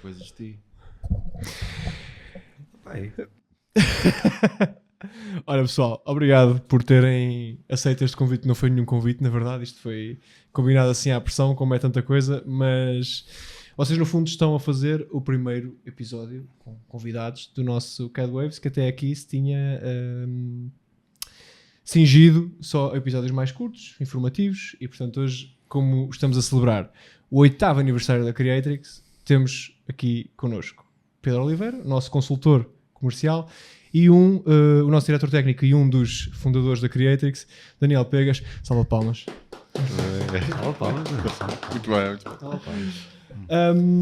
Depois de ti. Pai. Olha, pessoal, obrigado por terem aceito este convite. Não foi nenhum convite, na verdade. Isto foi combinado assim à pressão, como é tanta coisa. Mas vocês, no fundo, estão a fazer o primeiro episódio com convidados do nosso CAD Waves, que até aqui se tinha cingido só a episódios mais curtos, informativos. E, portanto, hoje, como estamos a celebrar o 8º aniversário da Creatrix, temos aqui connosco Pedro Oliveira, nosso consultor comercial, e o nosso diretor técnico e um dos fundadores da Creatrix, Daniel Pegas. Salva palmas. Muito bem.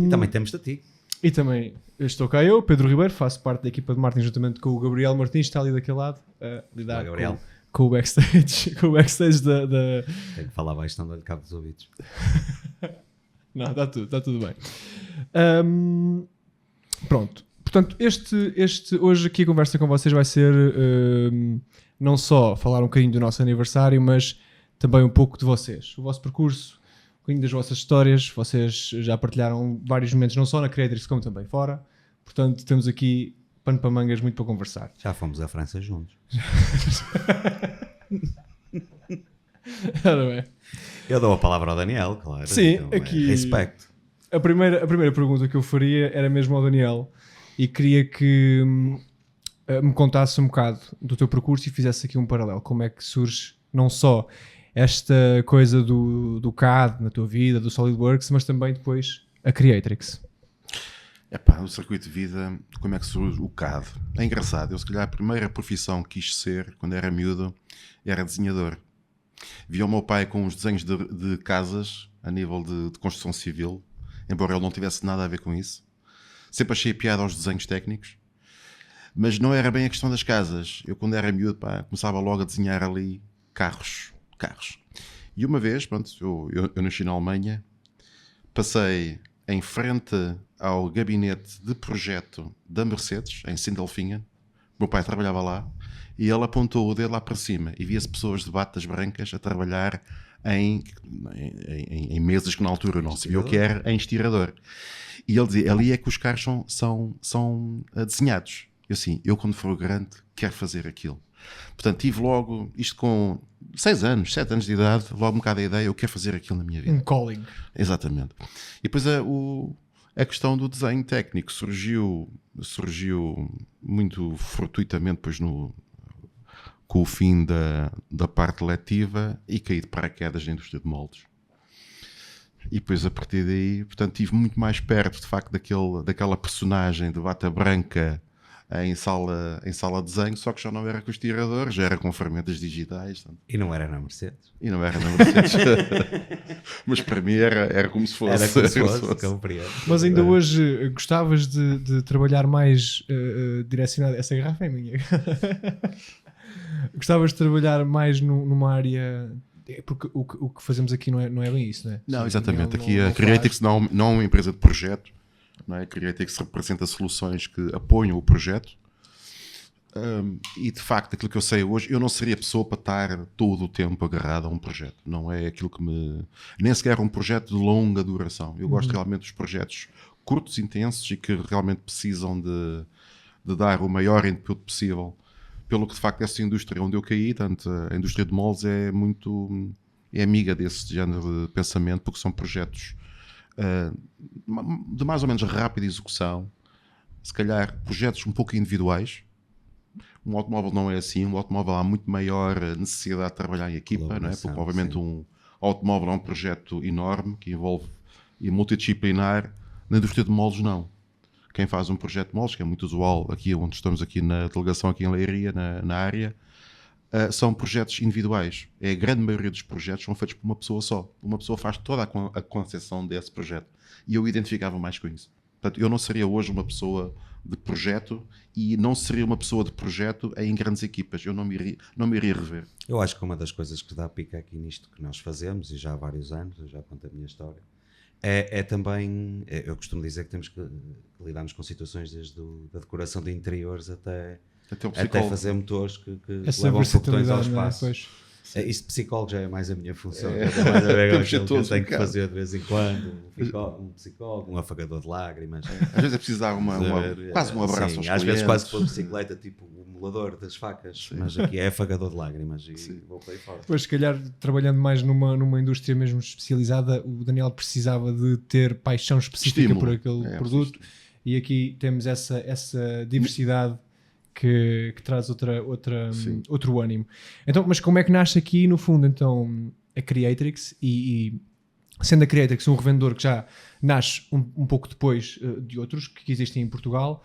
E também temos de ti. E também estou cá eu, Pedro Ribeiro, faço parte da equipa de marketing juntamente com o Gabriel Martins, está ali daquele lado a lidar Olá, Gabriel. com o backstage, com o backstage da... Tenho que falar baixo, não dou-lhe cabo dos ouvidos. Não, está tudo bem. Pronto. Portanto, hoje aqui a conversa com vocês vai ser não só falar um bocadinho do nosso aniversário, mas também um pouco de vocês. O vosso percurso, um bocadinho das vossas histórias. Vocês já partilharam vários momentos, não só na Creatrix como também fora. Portanto, temos aqui pano para mangas, muito para conversar. Já fomos à França juntos. Ora bem. Eu dou a palavra ao Daniel, claro. Sim, então, aqui... Respeito. A primeira pergunta que eu faria era mesmo ao Daniel e queria que me contasse um bocado do teu percurso e fizesse aqui um paralelo. Como é que surge não só esta coisa do CAD na tua vida, do SolidWorks, mas também depois a Creatrix? O circuito de vida, como é que surge o CAD? É engraçado, eu se calhar a primeira profissão que quis ser, quando era miúdo, era desenhador. Via o meu pai com os desenhos de casas, a nível de construção civil, embora ele não tivesse nada a ver com isso. Sempre achei piada aos desenhos técnicos, mas não era bem a questão das casas. Eu, quando era miúdo, começava logo a desenhar ali carros. E uma vez, pronto, eu nasci na Alemanha, passei em frente ao gabinete de projeto da Mercedes, em Sindelfingen. O meu pai trabalhava lá, e ele apontou o dedo lá para cima, e via-se pessoas de batas brancas a trabalhar em mesas que na altura não sabia o que era, em estirador. E ele dizia, ali é que os carros são desenhados. Eu quando for grande quero fazer aquilo. Portanto, tive logo, isto com 7 anos de idade, logo um bocado a ideia, eu quero fazer aquilo na minha vida. Um calling. Exatamente. E depois a questão do desenho técnico surgiu muito fortuitamente depois com o fim da parte letiva e caí de paraquedas na indústria de moldes. E depois a partir daí, portanto, estive muito mais perto de facto daquela personagem de bata branca em sala de desenho, só que já não era com estirador, já era com ferramentas digitais. Portanto. E não era na Mercedes. Mas para mim era como se fosse. Era como se fosse, compreendo. Mas ainda hoje gostavas de trabalhar mais direcionado... Essa garrafa é minha. Gostavas de trabalhar mais numa área... Porque o que fazemos aqui não é bem isso, não é? Não, exatamente. Não, aqui a Creatrix não é uma empresa de projeto. Não é? A Creatrix representa soluções que apoiam o projeto. E de facto, aquilo que eu sei hoje, eu não seria pessoa para estar todo o tempo agarrado a um projeto. Não é aquilo que me... Nem sequer um projeto de longa duração. Eu gosto realmente dos projetos curtos, intensos e que realmente precisam de dar o maior input possível. Pelo que de facto essa indústria onde eu caí, tanto a indústria de moldes é amiga desse género de pensamento, porque são projetos de mais ou menos rápida execução, se calhar projetos um pouco individuais. Um automóvel não é assim, um automóvel há muito maior necessidade de trabalhar em equipa, não é? Porque obviamente um automóvel é um projeto enorme que envolve e multidisciplinar. Na indústria de moldes não. Quem faz um projeto de moldes, que é muito usual aqui onde estamos aqui na delegação aqui em Leiria, na área, são projetos individuais. A grande maioria dos projetos são feitos por uma pessoa só. Uma pessoa faz toda a concepção desse projeto. E eu identificava mais com isso. Portanto, eu não seria hoje uma pessoa de projeto e não seria uma pessoa de projeto em grandes equipas. Eu não me iria rever. Eu acho que uma das coisas que dá pica aqui nisto que nós fazemos, e já há vários anos, eu já conto a minha história, é também, eu costumo dizer que temos que lidarmos com situações desde da decoração de interiores até fazer motores que levam foguetões ao espaço. Isso de psicólogo já é mais a minha função. É mais a ver com aquilo que eu tenho que fazer de vez em quando. Um psicólogo, um afagador de lágrimas. Às vezes é preciso dar quase um abraço aos às clientes. vezes quase que for bicicleta, tipo o molador das facas. Sim. Mas aqui é afagador de lágrimas e vou para aí fora. Pois, se calhar, trabalhando mais numa indústria mesmo especializada, o Daniel precisava de ter paixão específica por aquele produto. E aqui temos essa diversidade que traz outro ânimo. Então, mas como é que nasce aqui, no fundo, então, a Creatrix? E sendo a Creatrix um revendedor que já nasce um pouco depois de outros que existem em Portugal,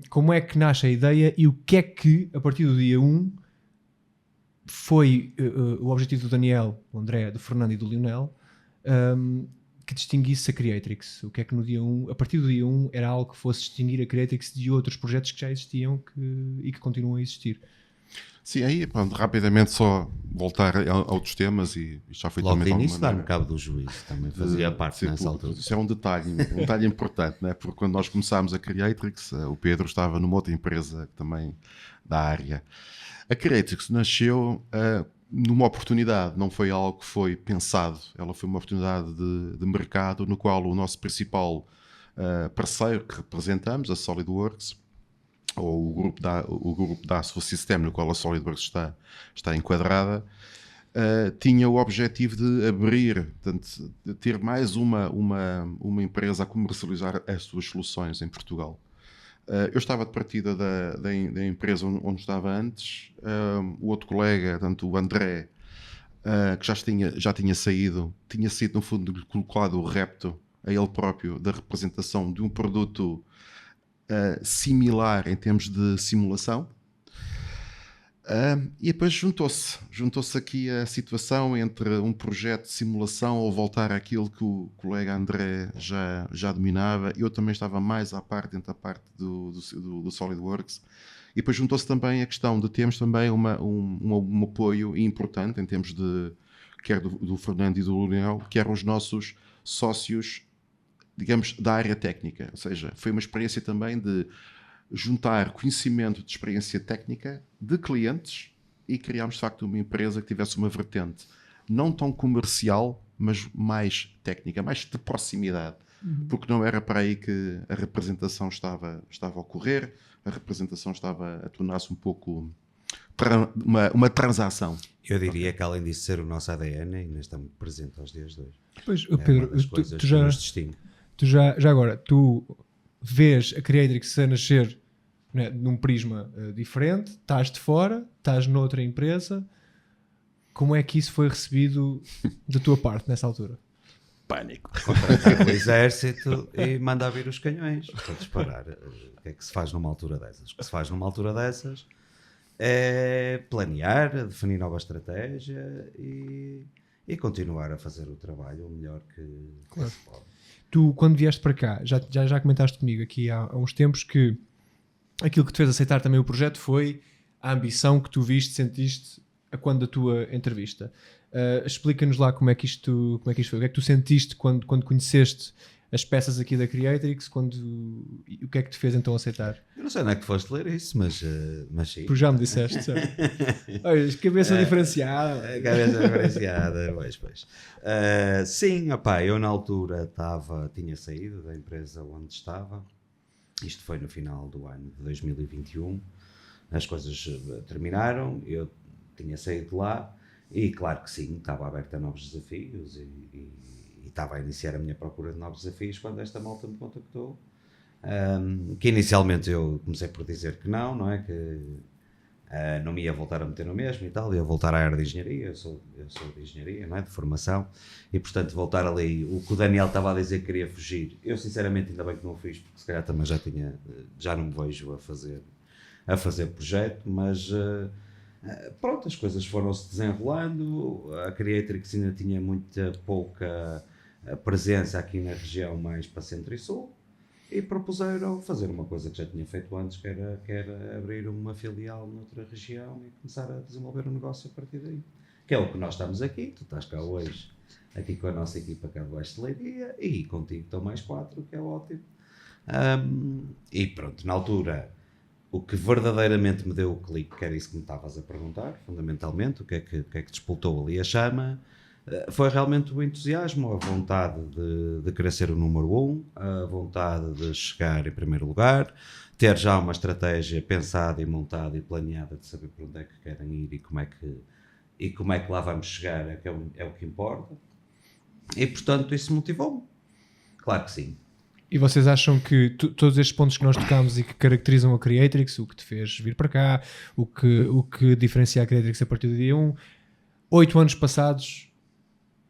como é que nasce a ideia e o que é que, a partir do dia 1, foi o objetivo do Daniel, do André, do Fernando e do Lionel, que distinguisse a Creatrix? O que é que no dia 1, a partir do dia 1, era algo que fosse distinguir a Creatrix de outros projetos que já existiam e que continuam a existir? Sim, aí pronto, rapidamente só voltar a outros temas e já foi logo também de início dar-me cabo do juízo, também fazia parte nessa altura. Isso é um detalhe importante, né? Porque quando nós começámos a Creatrix, o Pedro estava numa outra empresa também da área. A Creatrix nasceu numa oportunidade, não foi algo que foi pensado, ela foi uma oportunidade de mercado no qual o nosso principal parceiro que representamos, a SolidWorks, ou o grupo da Asfo System, no qual a SolidWorks está enquadrada, tinha o objetivo de abrir, portanto, de ter mais uma empresa a comercializar as suas soluções em Portugal. Eu estava de partida da empresa onde estava antes. O outro colega, tanto o André, que já tinha saído no fundo colocado o repto a ele próprio da representação de um produto similar em termos de simulação. E depois juntou-se aqui a situação entre um projeto de simulação ou voltar àquilo que o colega André já dominava. Eu também estava mais dentro da parte do SolidWorks. E depois juntou-se também a questão de termos também um apoio importante em termos de, quer do Fernando e do Lionel, que eram os nossos sócios, digamos, da área técnica. Ou seja, foi uma experiência também de juntar conhecimento de experiência técnica de clientes e criámos de facto uma empresa que tivesse uma vertente não tão comercial, mas mais técnica, mais de proximidade, porque não era para aí que a representação estava a ocorrer, a representação estava a tornar-se um pouco uma transação. Eu diria que além disso ser o nosso ADN, ainda está muito presente aos dias de hoje. Pois, Pedro, tu já nos distingue. Já agora, tu vês a Creatrix a nascer, né, num prisma diferente, estás de fora, estás noutra empresa. Como é que isso foi recebido da tua parte nessa altura? Pânico. Contratar o exército e mandar vir os canhões para disparar. O que é que se faz numa altura dessas? O que se faz numa altura dessas é planear, definir nova estratégia e continuar a fazer o trabalho o melhor que se pode. Tu, quando vieste para cá, já comentaste comigo aqui há uns tempos que aquilo que te fez aceitar também o projeto foi a ambição que tu viste, sentiste quando da tua entrevista. Explica-nos lá como é que isto foi. O que é que tu sentiste quando conheceste as peças aqui da Creatrix? O que é que te fez então aceitar? Eu não sei onde é que foste ler isso, mas sim. Porque já me disseste, sabe? Olha, cabeça diferenciada. Cabeça diferenciada, pois. Sim, opá, eu na altura tinha saído da empresa onde estava. Isto foi no final do ano de 2021. As coisas terminaram, eu tinha saído de lá e claro que sim, estava aberto a novos desafios e estava a iniciar a minha procura de novos desafios quando esta malta me contactou. Que inicialmente eu comecei por dizer que não é? Que não me ia voltar a meter no mesmo e tal, ia voltar à área de engenharia, eu sou de engenharia, não é? De formação, e portanto voltar ali, o que o Daniel estava a dizer que queria fugir, eu sinceramente ainda bem que não o fiz, porque se calhar também já não me vejo a fazer projeto, mas pronto, as coisas foram-se desenrolando, a Creatrix ainda tinha muita pouca presença aqui na região mais para centro e sul, e propuseram fazer uma coisa que já tinha feito antes, que era abrir uma filial noutra região e começar a desenvolver um negócio a partir daí. Que é o que nós estamos aqui, tu estás cá hoje, aqui com a nossa equipa cá de Baixo de Leiria, e contigo estão mais 4, que é ótimo. E pronto, na altura o que verdadeiramente me deu o clique, que era isso que me estavas a perguntar, fundamentalmente, o que é que despoltou ali a chama, foi realmente o entusiasmo, a vontade de querer ser o número 1, a vontade de chegar em primeiro lugar, ter já uma estratégia pensada e montada e planeada de saber para onde é que querem ir e como é que lá vamos chegar, é o que importa. E, portanto, isso motivou-me. Claro que sim. E vocês acham que todos estes pontos que nós tocámos e que caracterizam a Creatrix, o que te fez vir para cá, o que diferencia a Creatrix a partir do dia 1, 8 anos passados,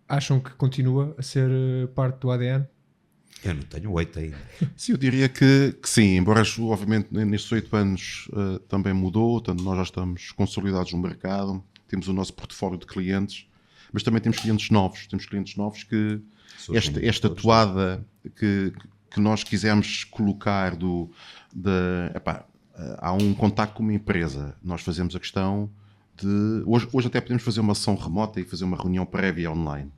acham que continua a ser parte do ADN? Eu não tenho 8 ainda. Sim, eu diria que sim, embora obviamente nestes 8 anos também mudou, portanto, nós já estamos consolidados no mercado, temos o nosso portfólio de clientes, mas também temos clientes novos que esta toada que nós quisemos colocar há um contacto com uma empresa, nós fazemos a questão de... Hoje até podemos fazer uma sessão remota e fazer uma reunião prévia online,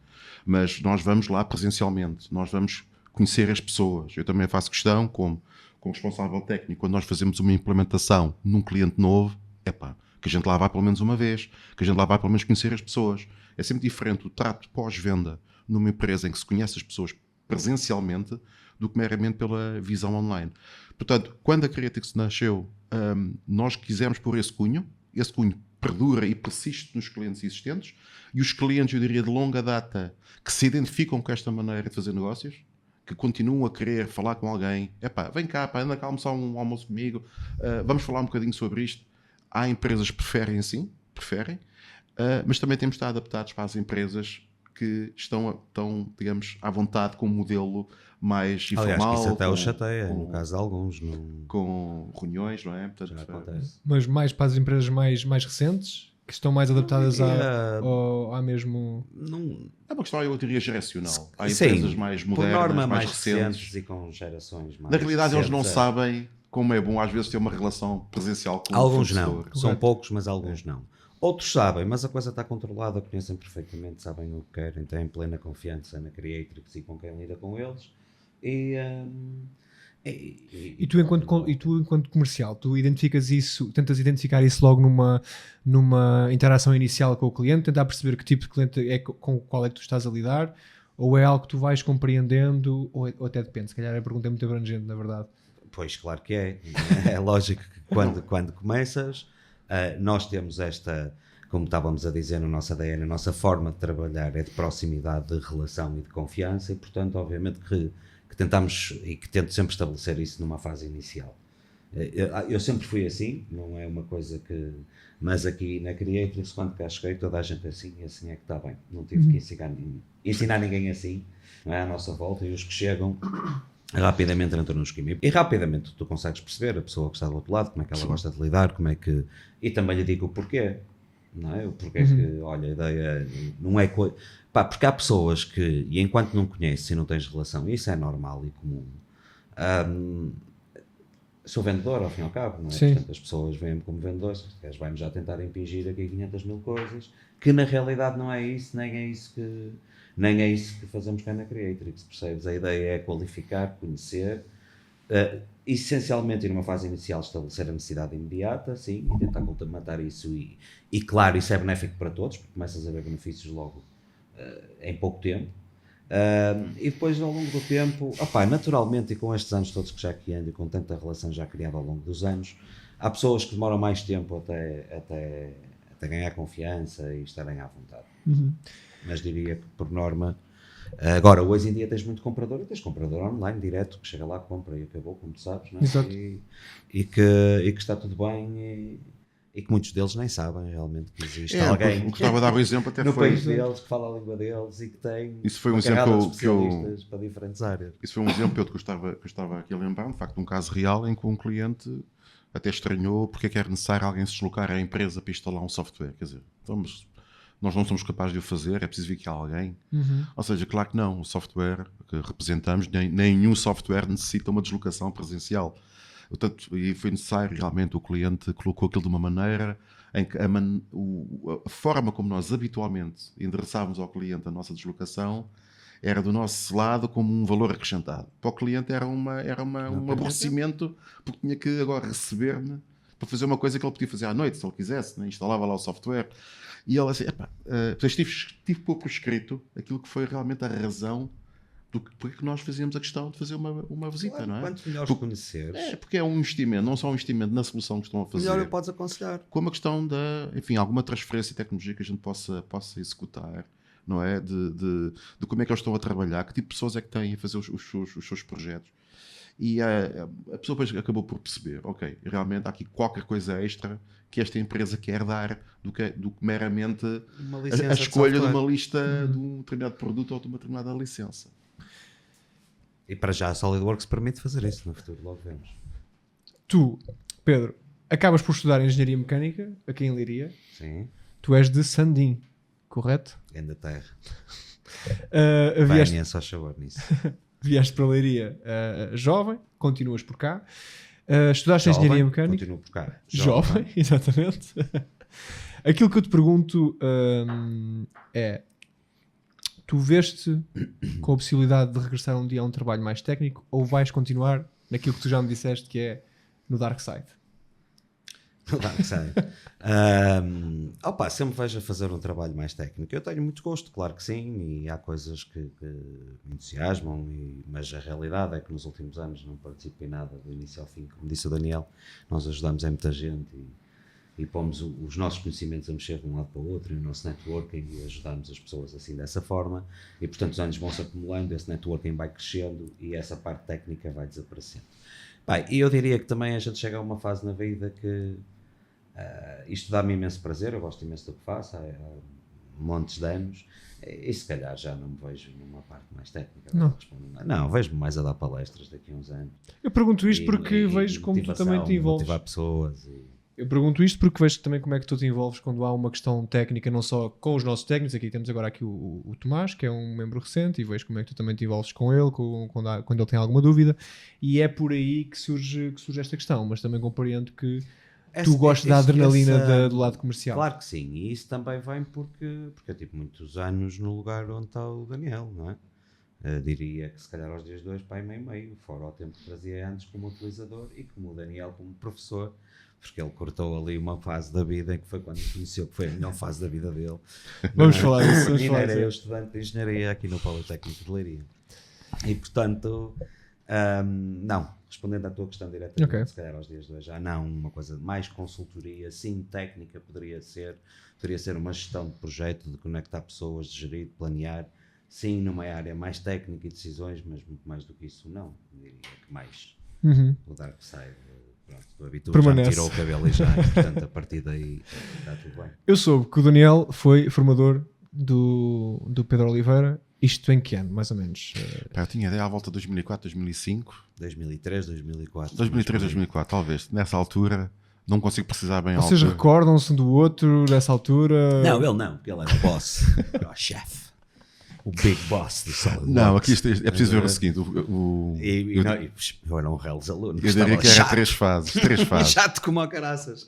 mas nós vamos lá presencialmente, nós vamos conhecer as pessoas. Eu também faço questão, como responsável técnico, quando nós fazemos uma implementação num cliente novo, que a gente lá vá pelo menos uma vez, que a gente lá vá pelo menos conhecer as pessoas. É sempre diferente o trato pós-venda numa empresa em que se conhece as pessoas presencialmente do que meramente pela visão online. Portanto, quando a Creatrix nasceu, nós quisemos pôr esse cunho perdura e persiste nos clientes existentes, e os clientes, eu diria, de longa data, que se identificam com esta maneira de fazer negócios, que continuam a querer falar com alguém, vem cá, anda cá almoçar um almoço comigo, vamos falar um bocadinho sobre isto. Há empresas que preferem, mas também temos de estar adaptados para as empresas que estão, digamos, à vontade com um modelo mais informal. Aliás, que isso até o chateia, no caso de alguns. Com reuniões, não é? Portanto, já acontece. Mas mais para as empresas mais recentes, que estão mais adaptadas à mesmo... Não, é uma questão, eu diria, geracional. Há sim, empresas mais modernas, por norma, mais recentes. E com gerações mais Na realidade, eles não recentes, sabem como é bom às vezes ter uma relação presencial com alguns o não, fornecedor. são poucos, mas alguns não. Outros sabem, mas a coisa está controlada, conhecem perfeitamente, sabem o que querem, têm plena confiança na Creatrix e com quem lida com eles. E tu enquanto comercial, tu identificas isso, tentas identificar isso logo numa interação inicial com o cliente, tentar perceber que tipo de cliente com o qual é que tu estás a lidar, ou é algo que tu vais compreendendo, ou até depende, se calhar a pergunta é muito abrangente, na verdade. Pois, claro que é. É lógico que quando começas, nós temos esta, como estávamos a dizer no nosso ADN, a nossa forma de trabalhar é de proximidade, de relação e de confiança, e portanto, obviamente que tentamos e que tento sempre estabelecer isso numa fase inicial. Eu sempre fui assim, não é uma coisa que... Mas aqui na Creatrix, quando cá cheguei, toda a gente assim, e assim é que está bem. Não tive que ensinar ninguém assim, não é, à nossa volta, e os que chegam rapidamente entram no esquema. E rapidamente tu consegues perceber a pessoa que está do outro lado, como é que ela gosta de lidar, como é que... E também lhe digo o porquê, não é? O porquê que, olha, a ideia não é... porque há pessoas que, e enquanto não conheces e não tens relação, isso é normal e comum. Sou vendedor, ao fim e ao cabo, não é? Sim. Portanto, as pessoas veem-me como vendedor, vai-me já tentar impingir aqui 500 mil coisas, que na realidade não é isso, nem é isso que fazemos cá na Creatrix, percebes? A ideia é qualificar, conhecer, essencialmente, e numa fase inicial, estabelecer a necessidade imediata, sim, e tentar matar isso, e claro, isso é benéfico para todos, porque começas a ver benefícios logo em pouco tempo. E depois, ao longo do tempo, naturalmente, e com estes anos todos que já aqui ando, e com tanta relação já criada ao longo dos anos, há pessoas que demoram mais tempo até ganhar confiança e estarem à vontade. Mas diria que, por norma, agora, hoje em dia tens muito comprador, e tens comprador online, direto, que chega lá, compra e acabou, como tu sabes, não é? Exato. E que está tudo bem, e que muitos deles nem sabem realmente que existe alguém o que estava a dar o exemplo até no foi... país deles, que fala a língua deles e que tem Isso foi um uma exemplo carrada de que eu... especialistas para diferentes áreas. Isso foi um exemplo que eu estava aqui a lembrar, de facto, um caso real em que um cliente até estranhou porque é que era necessário alguém se deslocar à empresa para instalar um software. Quer dizer, nós não somos capazes de o fazer, é preciso vir aqui alguém. Ou seja, claro que não, o software que representamos, nenhum software necessita uma deslocação presencial. Portanto, e foi necessário, realmente, o cliente colocou aquilo de uma maneira em que a forma como nós habitualmente endereçávamos ao cliente a nossa deslocação era do nosso lado como um valor acrescentado. Para o cliente era um aborrecimento, porque tinha que agora receber-me para fazer uma coisa que ele podia fazer à noite, se ele quisesse, né? Instalava lá o software. E ele assim, tive que pôr por escrito aquilo que foi realmente a razão do que, porque é que nós fazíamos a questão de fazer uma visita, Claro, não é? quanto melhor Porque, conheceres, porque é um investimento, não só um investimento na solução que estão a fazer, melhor o podes aconselhar. como a questão da, enfim, alguma transferência de tecnologia que a gente possa executar, não é? De como é que eles estão a trabalhar, que tipo de pessoas é que têm a fazer os seus projetos. E a pessoa depois acabou por perceber, ok, realmente há aqui qualquer coisa extra que esta empresa quer dar do que meramente a escolha de uma lista de um determinado produto ou de uma determinada licença. E para já a SolidWorks permite fazer isso no futuro, logo vemos. Tu, Pedro, acabas por estudar Engenharia Mecânica aqui em Leiria. Sim, Tu és de Sandim, correto? ainda terra. Vieste, Venha só sabor nisso. vieste para Leiria jovem, continuas por cá. Estudaste Engenharia Mecânica. Continuo por cá. Jovem, exatamente. Aquilo que eu te pergunto é: tu veste com a possibilidade de regressar um dia a um trabalho mais técnico ou vais continuar naquilo que tu já me disseste que é no dark side? Sempre vejo a fazer um trabalho mais técnico. Eu tenho muito gosto, claro que sim, e há coisas que me entusiasmam, mas a realidade é que nos últimos anos não participo em nada do início ao fim. Como disse o Daniel, nós ajudamos muita gente e pomos os nossos conhecimentos a mexer de um lado para o outro, e o nosso networking, e ajudamos as pessoas assim dessa forma, e portanto os anos vão se acumulando, esse networking vai crescendo e essa parte técnica vai desaparecendo. E eu diria que também a gente chega a uma fase na vida que isto dá-me imenso prazer, eu gosto imenso do que faço há montes de anos, e se calhar já não me vejo numa parte mais técnica. Não, vejo-me mais a dar palestras daqui a uns anos. Eu pergunto isto porque vejo como tu também te envolves. Motivar pessoas Eu pergunto isto porque vejo também como é que tu te envolves quando há uma questão técnica, não só com os nossos técnicos. Aqui temos agora aqui o Tomás, que é um membro recente, e vejo como é que tu também te envolves com ele quando ele tem alguma dúvida, e é por aí que surge esta questão, mas também compreendo que tu gostas da adrenalina do lado comercial. Claro que sim, e isso também vem porque eu tive muitos anos no lugar onde está o Daniel, não é? Diria que se calhar aos dias de hoje, meio, fora o tempo que trazia antes como utilizador e como o Daniel como professor, porque ele cortou ali uma fase da vida em que foi quando me conheceu, que foi a melhor fase da vida dele. Vamos falar disso. Era eu estudante de engenharia aqui no Politécnico de Leiria. E portanto, não, respondendo à tua questão diretamente, se calhar aos dias de hoje já não, uma coisa mais consultoria, sim, técnica poderia ser uma gestão de projeto, de conectar pessoas, de gerir, de planear, sim, numa área mais técnica e decisões, mas muito mais do que isso não, diria que mais o dark side. Pronto, do habitual já me tirou o cabelo e portanto a partir daí está tudo bem. Eu soube que o Daniel foi formador do Pedro Oliveira, isto em que ano, mais ou menos? Eu tinha ideia à volta de 2004, 2005. 2003, 2004. 2003, 2004, talvez. Nessa altura, não consigo precisar bem. Vocês recordam-se um do outro dessa altura? Não, porque ele era o boss, era o chefe. O big boss do SolidWorks. Não, aqui é preciso ver o seguinte. Eu era um reles aluno. Eu diria que era três fases. Chato como a caraças.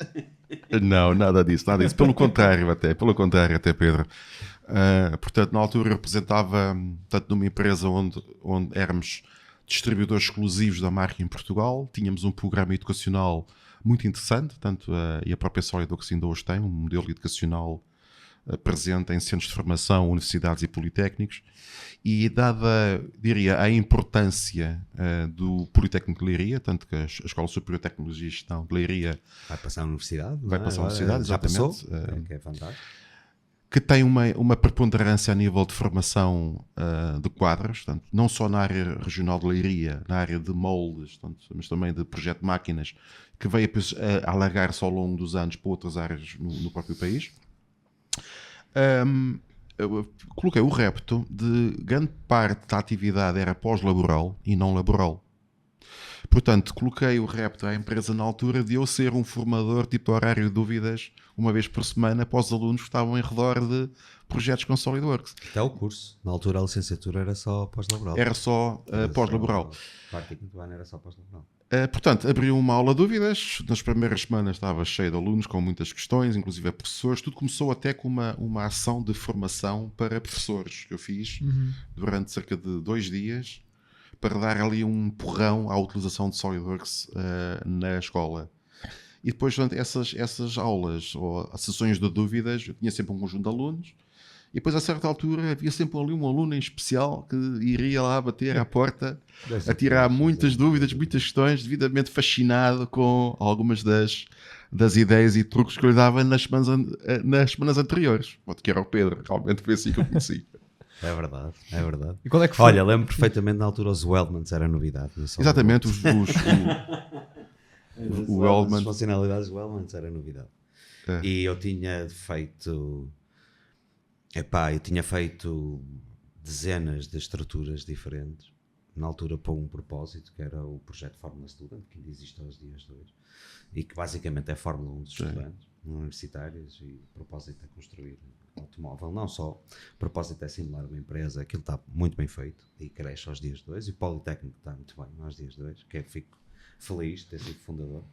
Não, nada disso. Pelo contrário até, Pedro. Portanto, na altura eu representava numa empresa onde éramos distribuidores exclusivos da marca em Portugal. Tínhamos um programa educacional muito interessante, e a própria SolidWorks ainda hoje tem um modelo educacional presente em centros de formação, universidades e politécnicos, e dada, diria, a importância do Politécnico de Leiria, tanto que a Escola Superior de Tecnologia e Gestão de Leiria vai passar à universidade, exatamente, que é fantástico, que tem uma preponderância a nível de formação de quadros, portanto, não só na área regional de Leiria, na área de moldes, mas também de projeto de máquinas, que veio a alargar-se ao longo dos anos para outras áreas no próprio país. Eu coloquei o repto de grande parte da atividade era pós-laboral e não laboral. Portanto, coloquei o repto à empresa na altura de eu ser um formador tipo horário de dúvidas uma vez por semana para os alunos que estavam em redor de projetos com SolidWorks. Até o curso. Na altura a licenciatura era só pós-laboral. Era só pós-laboral. Parte do quinto ano era só pós-laboral. Portanto, abriu uma aula de dúvidas. Nas primeiras semanas estava cheio de alunos com muitas questões, inclusive professores. Tudo começou até com uma ação de formação para professores que eu fiz durante cerca de 2 dias para dar ali um empurrão à utilização de SolidWorks na escola. e depois durante essas aulas ou sessões de dúvidas, eu tinha sempre um conjunto de alunos, e depois a certa altura havia sempre ali um aluno em especial que iria lá bater à porta, a tirar muitas dúvidas, muitas questões, devidamente fascinado com algumas das ideias e truques que eu lhe dava nas semanas anteriores. Que era o Pedro, realmente foi assim que eu conheci. É verdade, é verdade. E qual é que foi? Olha, lembro perfeitamente na altura os Weldmans era novidade. Exatamente, o Weldman. As funcionalidades do Weldmans era novidade. É. E eu tinha feito dezenas de estruturas diferentes na altura para um propósito que era o projeto Fórmula Student, que ainda existe aos dias de hoje e que basicamente é a Fórmula 1 dos estudantes universitários, e o propósito é construir um automóvel, não só o propósito é simular uma empresa. Aquilo está muito bem feito e cresce aos dias de hoje, e o Politécnico está muito bem aos dias de hoje, que eu fico feliz de ter sido fundador.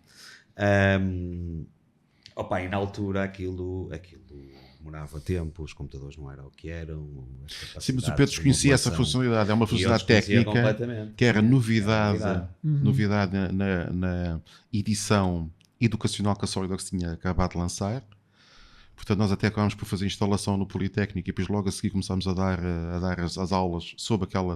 E na altura aquilo demorava tempo, os computadores não eram o que eram. Sim, mas o Pedro desconhecia essa funcionalidade. É uma funcionalidade técnica que era novidade na edição educacional que a SolidWorks tinha acabado de lançar. Portanto, nós até acabámos por fazer instalação no Politécnico e depois logo a seguir começámos a dar as aulas sobre aquela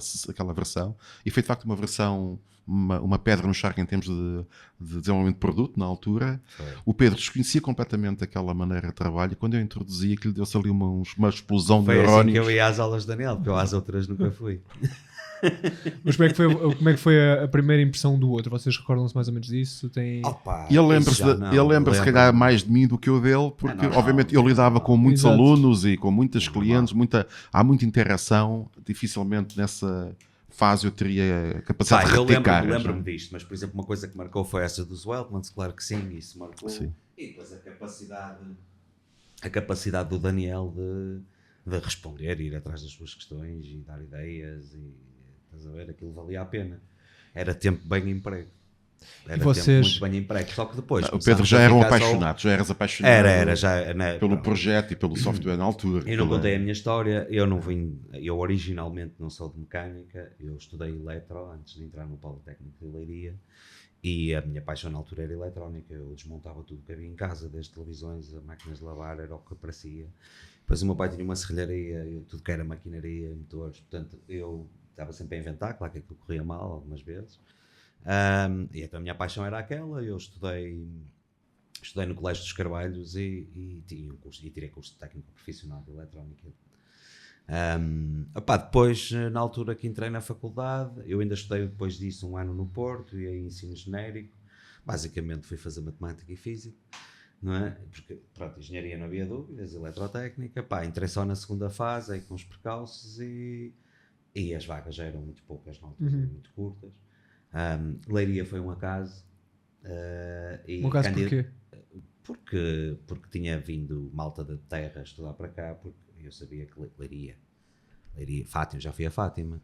versão. E foi de facto uma versão, uma pedra no charco em termos de desenvolvimento de produto na altura. Foi. O Pedro desconhecia completamente aquela maneira de trabalho, e quando eu introduzi aquilo deu-se ali uma explosão de Foi neurónios. assim que eu ia às aulas de Daniel, porque eu às outras nunca fui. Mas como é que foi a primeira impressão do outro? Vocês recordam-se mais ou menos disso? Ele lembra-se, se calhar, mais de mim do que eu dele, porque, obviamente, eu lidava com muitos Exato. alunos e com muitas clientes, há muita interação. Dificilmente nessa fase eu teria capacidade de replicar. Eu lembro-me disto, mas, por exemplo, uma coisa que marcou foi essa dos Weldmans, claro que sim, isso marcou. Sim. E depois a capacidade do Daniel de responder, ir atrás das suas questões e dar ideias, e estás a ver, aquilo valia a pena. Era tempo bem emprego. Era tempo muito bem emprego. Só que depois O Pedro já era um apaixonado, já eras apaixonado pelo projeto e pelo software na altura. Eu não contei a minha história, eu originalmente não sou de mecânica, eu estudei eletro antes de entrar no Politécnico de Leiria, e a minha paixão na altura era eletrónica. Eu desmontava tudo que havia em casa, desde televisões a máquinas de lavar, era o que aparecia. Depois o meu pai tinha uma serralharia, tudo que era maquinaria, motores, portanto eu estava sempre a inventar, claro que aquilo corria mal algumas vezes. E então a minha paixão era aquela. Eu estudei no Colégio dos Carvalhos e tirei curso de técnico profissional de eletrónica. Depois, na altura que entrei na faculdade, eu ainda estudei depois disso um ano no Porto, e aí ensino genérico. Basicamente fui fazer matemática e física, não é? Porque, pronto, engenharia não havia dúvidas, eletrotécnica, entrei só na segunda fase, aí com os percalços, e as vagas já eram muito poucas na altura, muito curtas. Leiria foi um acaso. Um acaso porquê? Porque tinha vindo malta da terra estudar para cá, porque eu sabia que Leiria, Fátima, já fui a Fátima,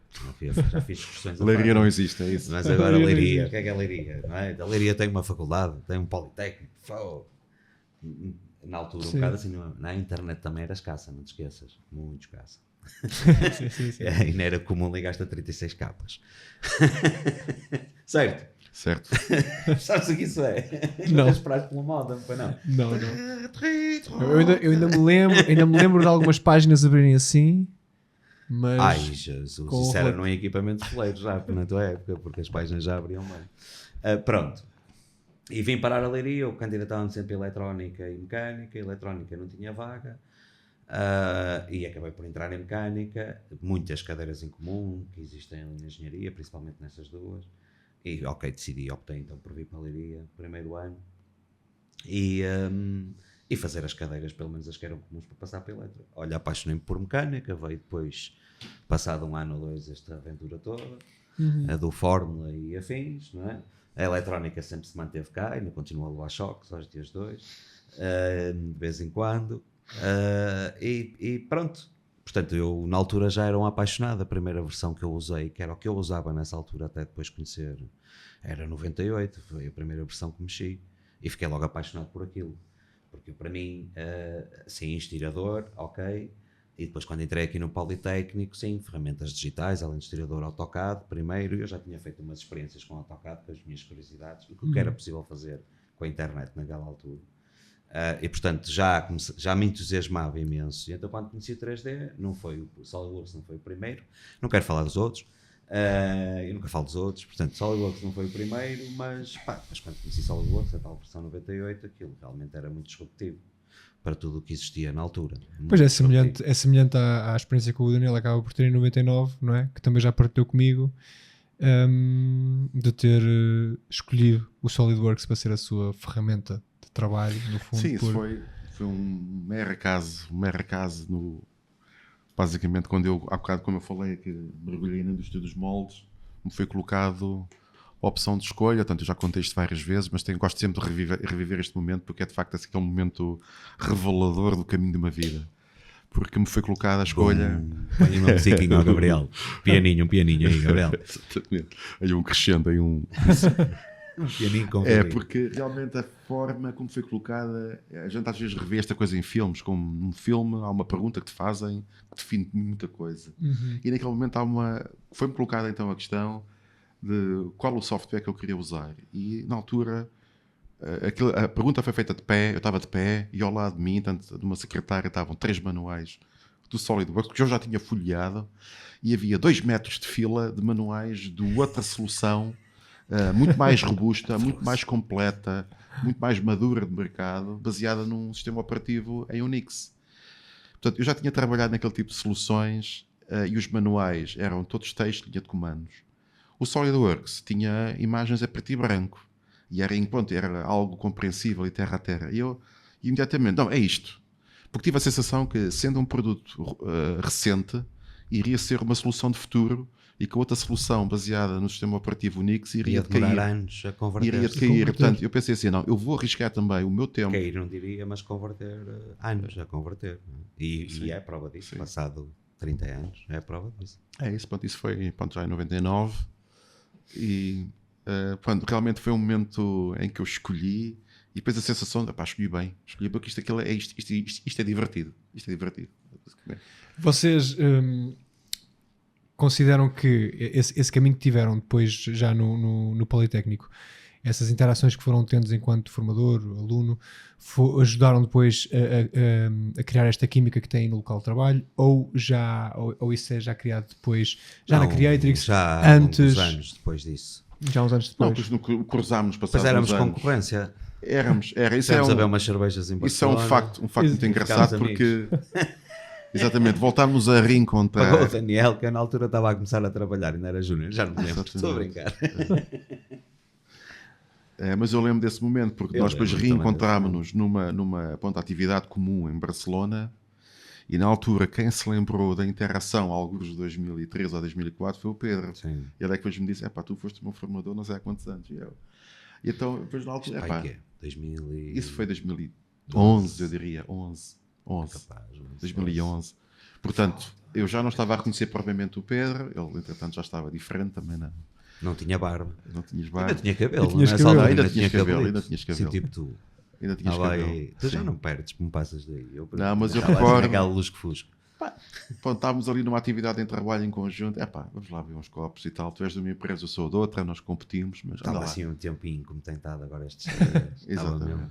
já fiz excursões a Leiria Fátima. Não existe, é isso. Mas agora Leiria, o que é Leiria? Não é? Da Leiria tem uma faculdade, tem um Politécnico. Na altura, um bocado assim, na internet também era escassa, não te esqueças, muito escassa. sim. E não era comum ligar-te a 36 capas. Certo? Sabes o que isso é? Não. Não esperaste pela moda, não? Não. Eu ainda me lembro de algumas páginas abrirem assim, mas... Ai, Jesus, isso era num equipamento de foleiro já, na tua época, porque as páginas já abriam bem. Pronto. E vim parar a Leiria, eu candidatava-me sempre a eletrónica e mecânica. A eletrónica não tinha vaga. E acabei por entrar em mecânica. Muitas cadeiras em comum que existem na engenharia, principalmente nessas duas. E optei então por vir para a Leiria, primeiro ano, e fazer as cadeiras, pelo menos as que eram comuns, para passar para a eletro. Olha, apaixonei-me por mecânica, veio depois, passado um ano ou dois, esta aventura toda, a do Fórmula e afins, não é? A eletrónica sempre se manteve cá, ainda continua a levar choques aos dias de hoje, de vez em quando, e pronto. Portanto, eu na altura já era um apaixonado. A primeira versão que eu usei, que era o que eu usava nessa altura até depois conhecer, era 98, foi a primeira versão que mexi, e fiquei logo apaixonado por aquilo, porque para mim, sim, estirador, ok, e depois quando entrei aqui no Politécnico, sim, ferramentas digitais, além de estirador, AutoCAD, primeiro, eu já tinha feito umas experiências com AutoCAD, com as minhas curiosidades, o que era possível fazer com a internet naquela altura. E portanto já me entusiasmava imenso. E então quando conheci o 3D, o SolidWorks não foi o primeiro, não quero falar dos outros, eu nunca falo dos outros, portanto SolidWorks não foi o primeiro, mas quando conheci SolidWorks, a tal versão 98, aquilo realmente era muito disruptivo para tudo o que existia na altura. Pois é semelhante à experiência que o Daniel acaba por ter em 99, não é? Que também já partilhou comigo, de ter escolhido o SolidWorks para ser a sua ferramenta de trabalho, no fundo. Sim, isso foi um mero acaso basicamente quando eu, há bocado como eu falei, que mergulhei na indústria dos moldes, me foi colocado a opção de escolha, portanto eu já contei isto várias vezes, mas gosto sempre de reviver este momento, porque é de facto aquele momento revelador do caminho de uma vida, porque me foi colocada a escolha. Põe uma musiquinha ao Gabriel, um pianinho aí, Gabriel. Exatamente. Aí um crescendo, aí um pianinho com porque realmente a forma como foi colocada, a gente às vezes revê esta coisa em filmes, como num filme há uma pergunta que te fazem que define muita coisa, e naquele momento foi-me colocada então a questão de qual o software que eu queria usar, e na altura a pergunta foi feita de pé, eu estava de pé e ao lado de mim, tanto de uma secretária, estavam 3 manuais do SolidWorks que eu já tinha folheado, e havia 2 metros de fila de manuais de outra solução muito mais robusta, muito mais completa, muito mais madura de mercado, baseada num sistema operativo em Unix. Portanto, eu já tinha trabalhado naquele tipo de soluções, e os manuais eram todos texto, linha de comandos. O SolidWorks tinha imagens a preto e branco, e era algo compreensível e terra a terra. E eu imediatamente, não, é isto. Porque tive a sensação que, sendo um produto recente, iria ser uma solução de futuro, e que a outra solução baseada no sistema operativo Unix iria demorar decair. anos a converter. Iria decair. Portanto, eu pensei assim, não, eu vou arriscar também o meu tempo. Cair não diria, mas converter anos a converter. E é a prova disso. Sim. Passado 30 anos, é a prova disso. É isso, isso foi já em 99. E realmente foi um momento em que eu escolhi, e depois a sensação de, escolhi bem, porque isto é divertido. Isto é divertido. Vocês consideram que esse caminho que tiveram depois já no Politécnico, essas interações que foram tendo enquanto formador, aluno, ajudaram depois a criar esta química que têm no local de trabalho, ou isso é já criado depois, na Creatrix, já antes, uns anos depois disso? Já uns anos depois. Não, pois cruzámos, passados uns anos. Pois éramos concorrência. Era isso. Estamos a ver umas cervejas em Barcelona. Isso é um facto muito engraçado, porque exatamente, voltámos a reencontrar. Pagou o Daniel, que eu na altura estava a começar a trabalhar, ainda era júnior, já não me lembro, estou a brincar. Mas eu lembro desse momento, porque nós depois reencontrámos-nos numa atividade comum em Barcelona, e na altura quem se lembrou da interação, alguns de 2003 ou 2004, foi o Pedro. Sim. E ele é que depois me disse, tu foste o meu formador não sei há quantos anos. E então, depois na altura, isso foi 2011, eu diria, 11. Capaz, 2011. Portanto, eu já não estava a reconhecer propriamente o Pedro, ele entretanto já estava diferente também, não tinha barba. Não tinhas barba. Ainda tinha cabelo. Ainda tinhas cabelo. Sim, tipo tu. Ainda tinhas cabelo. Tu já não perdes, me passas daí. Não, mas eu recordo. Aquela luz que fusco. Estávamos ali numa atividade em trabalho em conjunto. Vamos lá ver uns copos e tal. Tu és de uma empresa, eu sou de outra, nós competimos. Mas estava assim um tempinho, como tem estado agora estes dias. Exatamente.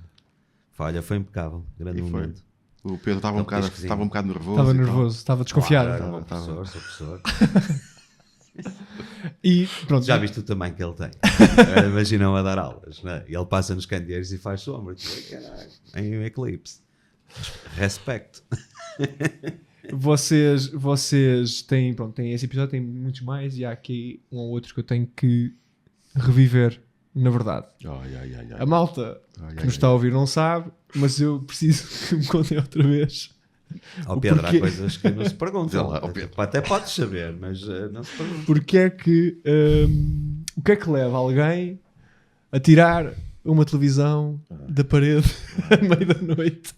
Olha, foi impecável. Grande momento. O Pedro estava um bocado nervoso. Estava nervoso, estava desconfiado. Sou professor. E pronto. Já viste o tamanho que ele tem. Imagina-o a dar aulas, né? E ele passa nos candeeiros e faz sombra. Em eclipse. Respect. Vocês têm esse episódio, tem muitos mais, e há aqui um ou outro que eu tenho que reviver, na verdade. A malta que nos está a ouvir não sabe, mas eu preciso que me contem outra vez. Pedro, há coisas que não se perguntam. Até podes saber, mas não se pergunta. O que é que leva alguém a tirar uma televisão da parede à meia da noite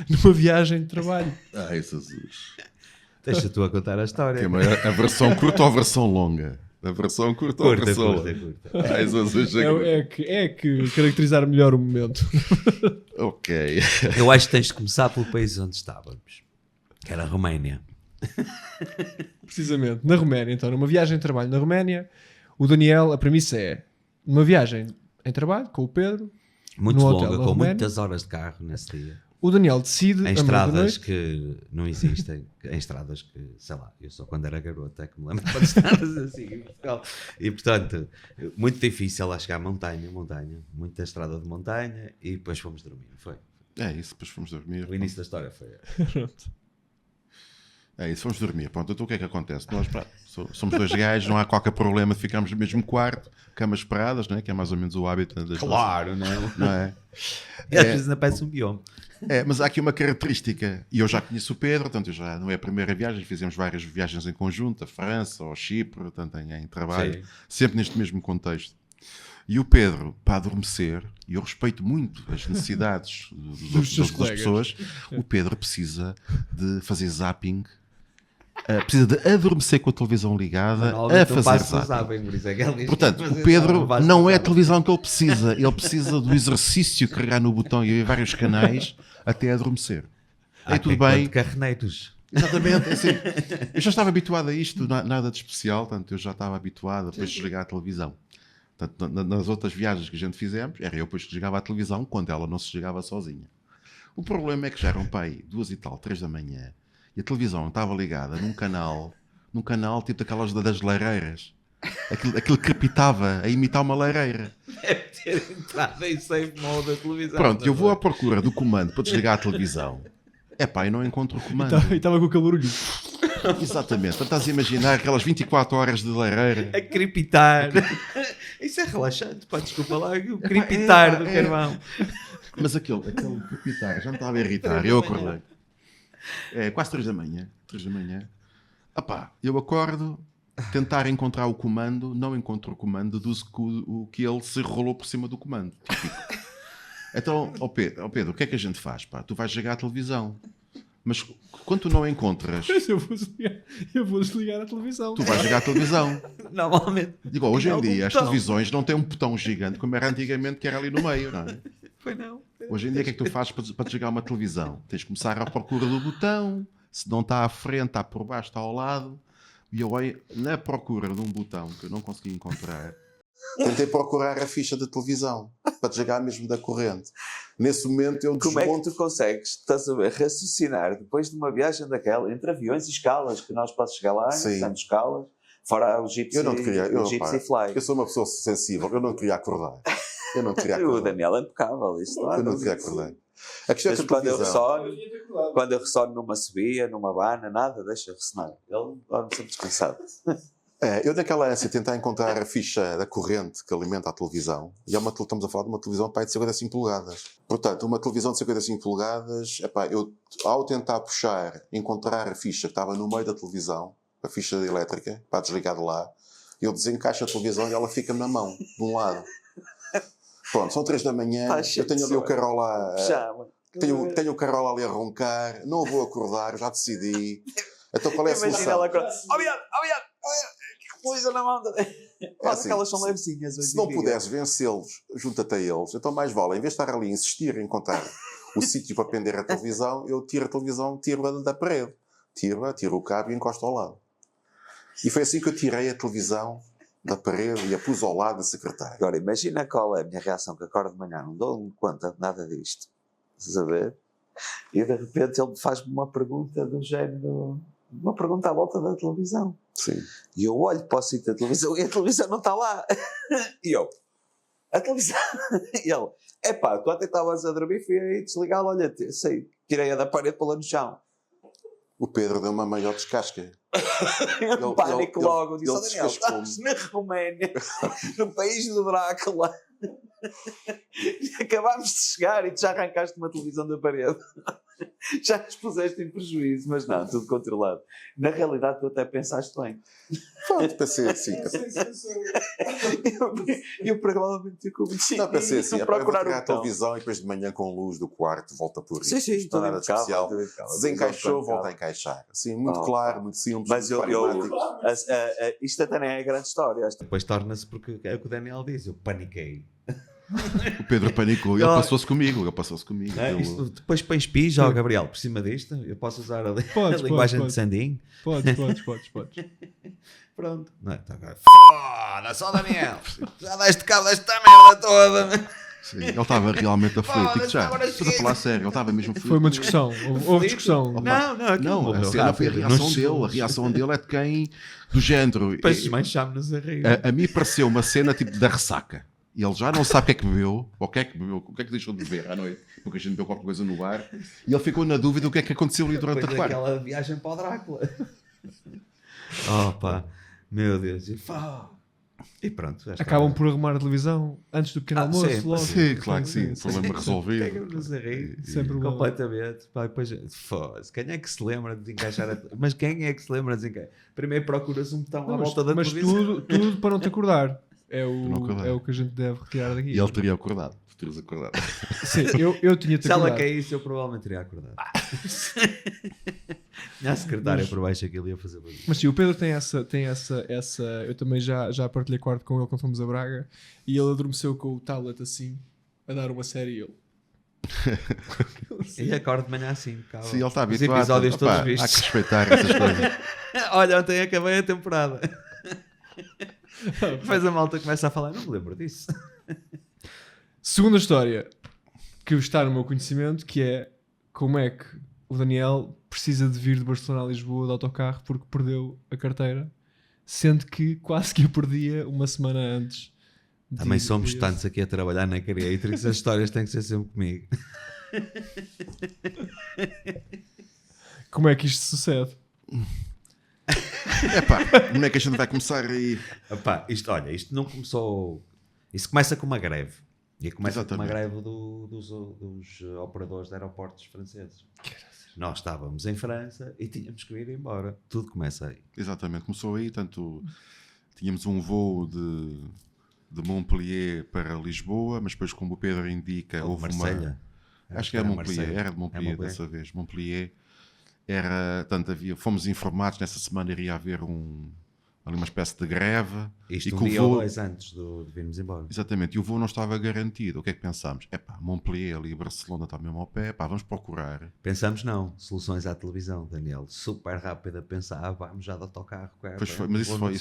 numa viagem de trabalho? Jesus. Deixa tu a contar a história. A versão curta ou a versão longa? A versão curta ou a versão longa? É que caracterizar melhor o momento. Ok. Eu acho que tens de começar pelo país onde estávamos, que era a Roménia. Precisamente, na Roménia. Então, numa viagem de trabalho na Roménia, o Daniel, a premissa é uma viagem em trabalho, com o Pedro. Muito no longa, hotel da com Roménia. muitas horas de carro nesse dia. O Daniel decide, Em à meia da estradas noite, que não existem, em estradas que, sei lá, eu só quando era garota é que me lembro de estradas assim em Portugal. E portanto, muito difícil lá chegar à montanha, muita estrada de montanha e depois fomos dormir, foi. É isso, depois fomos dormir. O início da história foi. É isso, fomos dormir. Pronto, então o que é que acontece? Nós somos dois gajos, não há qualquer problema de ficarmos no mesmo quarto, camas separadas, né? Que é mais ou menos o hábito das Claro, não é? E às vezes ainda parece um bioma. É, mas há aqui uma característica, e eu já conheço o Pedro, portanto, eu já não é a primeira viagem, fizemos várias viagens em conjunto, a França, ao Chipre, portanto, em trabalho, Sim. sempre neste mesmo contexto. E o Pedro, para adormecer, e eu respeito muito as necessidades seus das colegas. pessoas, o Pedro precisa de fazer zapping, precisa de adormecer com a televisão ligada, a fazer zapping. Portanto, o Pedro não é a televisão que ele precisa do exercício de carregar no botão e ver vários canais até adormecer. É tudo bem. Carneiros. Exatamente, é assim, eu já estava habituado a isto, nada de especial, portanto, eu já estava habituado a depois desligar a televisão. Portanto, nas outras viagens que a gente fizemos, era eu depois que desligava a televisão quando ela não se desligava sozinha. O problema é que já eram para aí 2 e tal, 3 da manhã, e a televisão estava ligada num canal tipo daquelas das leireiras. Aquilo crepitava a imitar uma leireira. Deve ter entrado em safe mode da televisão. Pronto, eu vou à procura do comando para desligar a televisão. Epá, e não encontro o comando. e estava com aquele barulho. Exatamente. Portanto, estás a imaginar aquelas 24 horas de leireira. A crepitar. Isso é relaxante, pá, desculpa lá. O crepitar do carvão. Mas aquele crepitar já me estava a irritar. Eu acordei. É quase 3 da manhã. 3 da manhã. Epá, eu acordo, tentar encontrar o comando, não encontro o comando, deduzo que ele se rolou por cima do comando. Típico. Então, ó Pedro, o que é que a gente faz? Pá? Tu vais jogar a televisão. Mas quando tu não encontras, Eu vou desligar a televisão. tu vais jogar a televisão. Normalmente. Digo, hoje em dia as botão. televisões não têm um botão gigante como era antigamente, que era ali no meio, não é? Foi não. Hoje em dia o que é que tu fazes para desligar uma televisão? Tens de começar à procura do botão, se não está à frente, está por baixo, está ao lado. E eu aí, na procura de um botão que eu não consegui encontrar, tentei procurar a ficha da televisão para desligar mesmo da corrente. Nesse momento eu Como é que desmonto. tu consegues, estás a ver, raciocinar depois de uma viagem daquela, entre aviões e escalas, que nós podemos chegar lá, Sim. temos escalas, fora o Gypsy, Eu não queria, o Gypsy Fly. eu sou uma pessoa sensível, eu não queria acordar. Eu não queria O acordar. Daniel é impecável, isso não há Eu não dúvida. queria acordar. A questão é que Mas a quando eu televisão... ressono numa subia, numa bana, nada, deixa ressonar. Ele dorme sempre descansado. Eu naquela ânsia tentar encontrar a ficha da corrente que alimenta a televisão, e estamos a falar de uma televisão de 55 polegadas. Portanto, uma televisão de 55 polegadas, eu ao tentar puxar, encontrar a ficha que estava no meio da televisão, a ficha elétrica, para desligar de lá, eu desencaixo a televisão e ela fica na mão, de um lado. Pronto, são 3 da manhã, eu tenho ali o Carola... Chama. Tenho o Carola ali a roncar, não vou acordar, já decidi. Então qual é a Imagina solução? ela agora. Que coisa na mão. assim, Aquelas são levezinhas hoje Se não em dia. puderes vencê-los, junta-te a eles. Então mais vale, em vez de estar ali a insistir em encontrar o sítio para prender a televisão, eu tiro a televisão, tiro-a da parede. Tiro o cabo e encosto ao lado. E foi assim que eu tirei a televisão da parede e a pus ao lado da secretária. Agora, imagina qual é a minha reação, que acordo de manhã, não dou-me conta de nada disto. Estás a ver? E de repente ele faz-me uma pergunta do género... Uma pergunta à volta da televisão. Sim. E eu olho para o sítio da televisão e a televisão não está lá. E eu... A televisão... E ele... Epá, tu até estavas a dormir, fui aí desligá-la, olha, tirei-a da parede para lá no chão. O Pedro deu uma maior descasca. Pânico logo. Disse, ele Daniel, descascou-me. estás na Roménia, no país do Drácula. Acabámos de chegar e tu já arrancaste uma televisão da parede. Já nos puseste em prejuízo, mas não, tudo controlado. Na realidade, tu até pensaste bem. Pronto, pensei assim. Eu provavelmente cometi. Não, pensei assim. Não Eu vou procurar tirar o a botão. televisão e depois de manhã com luz do quarto volta por isso. Sim, Isto não é nada de especial. Se desencaixou, volta volta a encaixar. Assim, muito claro, muito simples. Mas muito pragmático. isto até nem é grande história. Depois torna-se porque é o que o Daniel diz, eu paniquei. O Pedro panicou e ele passou-se comigo. Isto, depois pões pijo, Gabriel, por cima disto, eu posso usar a Podes, linguagem podes. de Sandinho. Podes. Pronto. Não é? Então, agora, foda-se, ó Daniel. Já deste cabo desta merda toda. Sim, ele estava realmente aflito. Foda-se, Digo já, agora estou a falar sério, ele estava mesmo aflito. Foi uma discussão. Houve discussão. Não, aquilo Não, a morreu cena foi a rápido. reação Nos dele. A segundos. reação dele é de quem, do género. Depois desmanchámos-nos a rir. A mim pareceu uma cena tipo da ressaca. E ele já não sabe o que é que bebeu, ou o que é que bebeu, o que é que deixou de beber à noite, porque a gente bebeu qualquer coisa no bar, e ele ficou na dúvida do que é que aconteceu ali durante Depois a quarta. daquela viagem para o Drácula. Opa, meu Deus. E pronto. já está. Acabam por arrumar a televisão antes do pequeno almoço. sim, logo. Sim, claro que sim. Problema resolvido. Pega-nos a rir. Sem problema. Completamente. Pá, depois, foda-se, quem é que se lembra de desencaixar Mas quem é que se lembra de desencaixar? Primeiro procura-se um botão à Não, volta da mas televisão. tudo para não te acordar. É não acordar. o que a gente deve retirar daqui. E ele teria acordado. Terias acordado. Sim, eu tinha-te Se ela acordado. caísse, eu provavelmente teria acordado. Minha secretária por baixo aquilo ia fazer barulho. Mas sim, o Pedro tem essa. Eu também já partilhei quarto com ele quando fomos a Braga e ele adormeceu com o tablet assim, a dar uma série e ele. E acordo de manhã assim, calma. Sim, ele está Os habituado. episódios Opa, todos há que vistos. respeitar essas coisas. Olha, ontem acabei a temporada. Depois a malta começa a falar, não me lembro disso. Segunda história que está no meu conhecimento, que é como é que o Daniel precisa de vir de Barcelona a Lisboa de autocarro porque perdeu a carteira, sendo que quase que a perdia uma semana antes. Também de- somos de- tantos aqui a trabalhar na Creatrix, as histórias têm que ser sempre comigo. Como é que isto sucede? Epá, como é que a gente vai começar aí? Epá, isto não começou... Isso começa com uma greve. E começa com uma Exatamente. greve dos operadores de aeroportos franceses. Nós estávamos em França e tínhamos que ir embora. Tudo começa aí. Exatamente, começou aí, tanto tínhamos um voo de Montpellier para Lisboa, mas depois, como o Pedro indica, Ou houve Marselha. Acho que era Montpellier, Marselha. era de Montpellier É Montpellier. dessa vez. Montpellier era, tanto fomos informados nessa semana iria haver ali uma espécie de greve. Isto e um que o dia ou voo, dois antes de virmos embora. exatamente, e o voo não estava garantido. O que é que pensámos? Epá, Montpellier ali, Barcelona está mesmo ao pé, pá, vamos procurar. Pensamos não, soluções à televisão, Daniel. Super rápido a pensar, vamos já de autocarro. Pois foi, mas isso foi,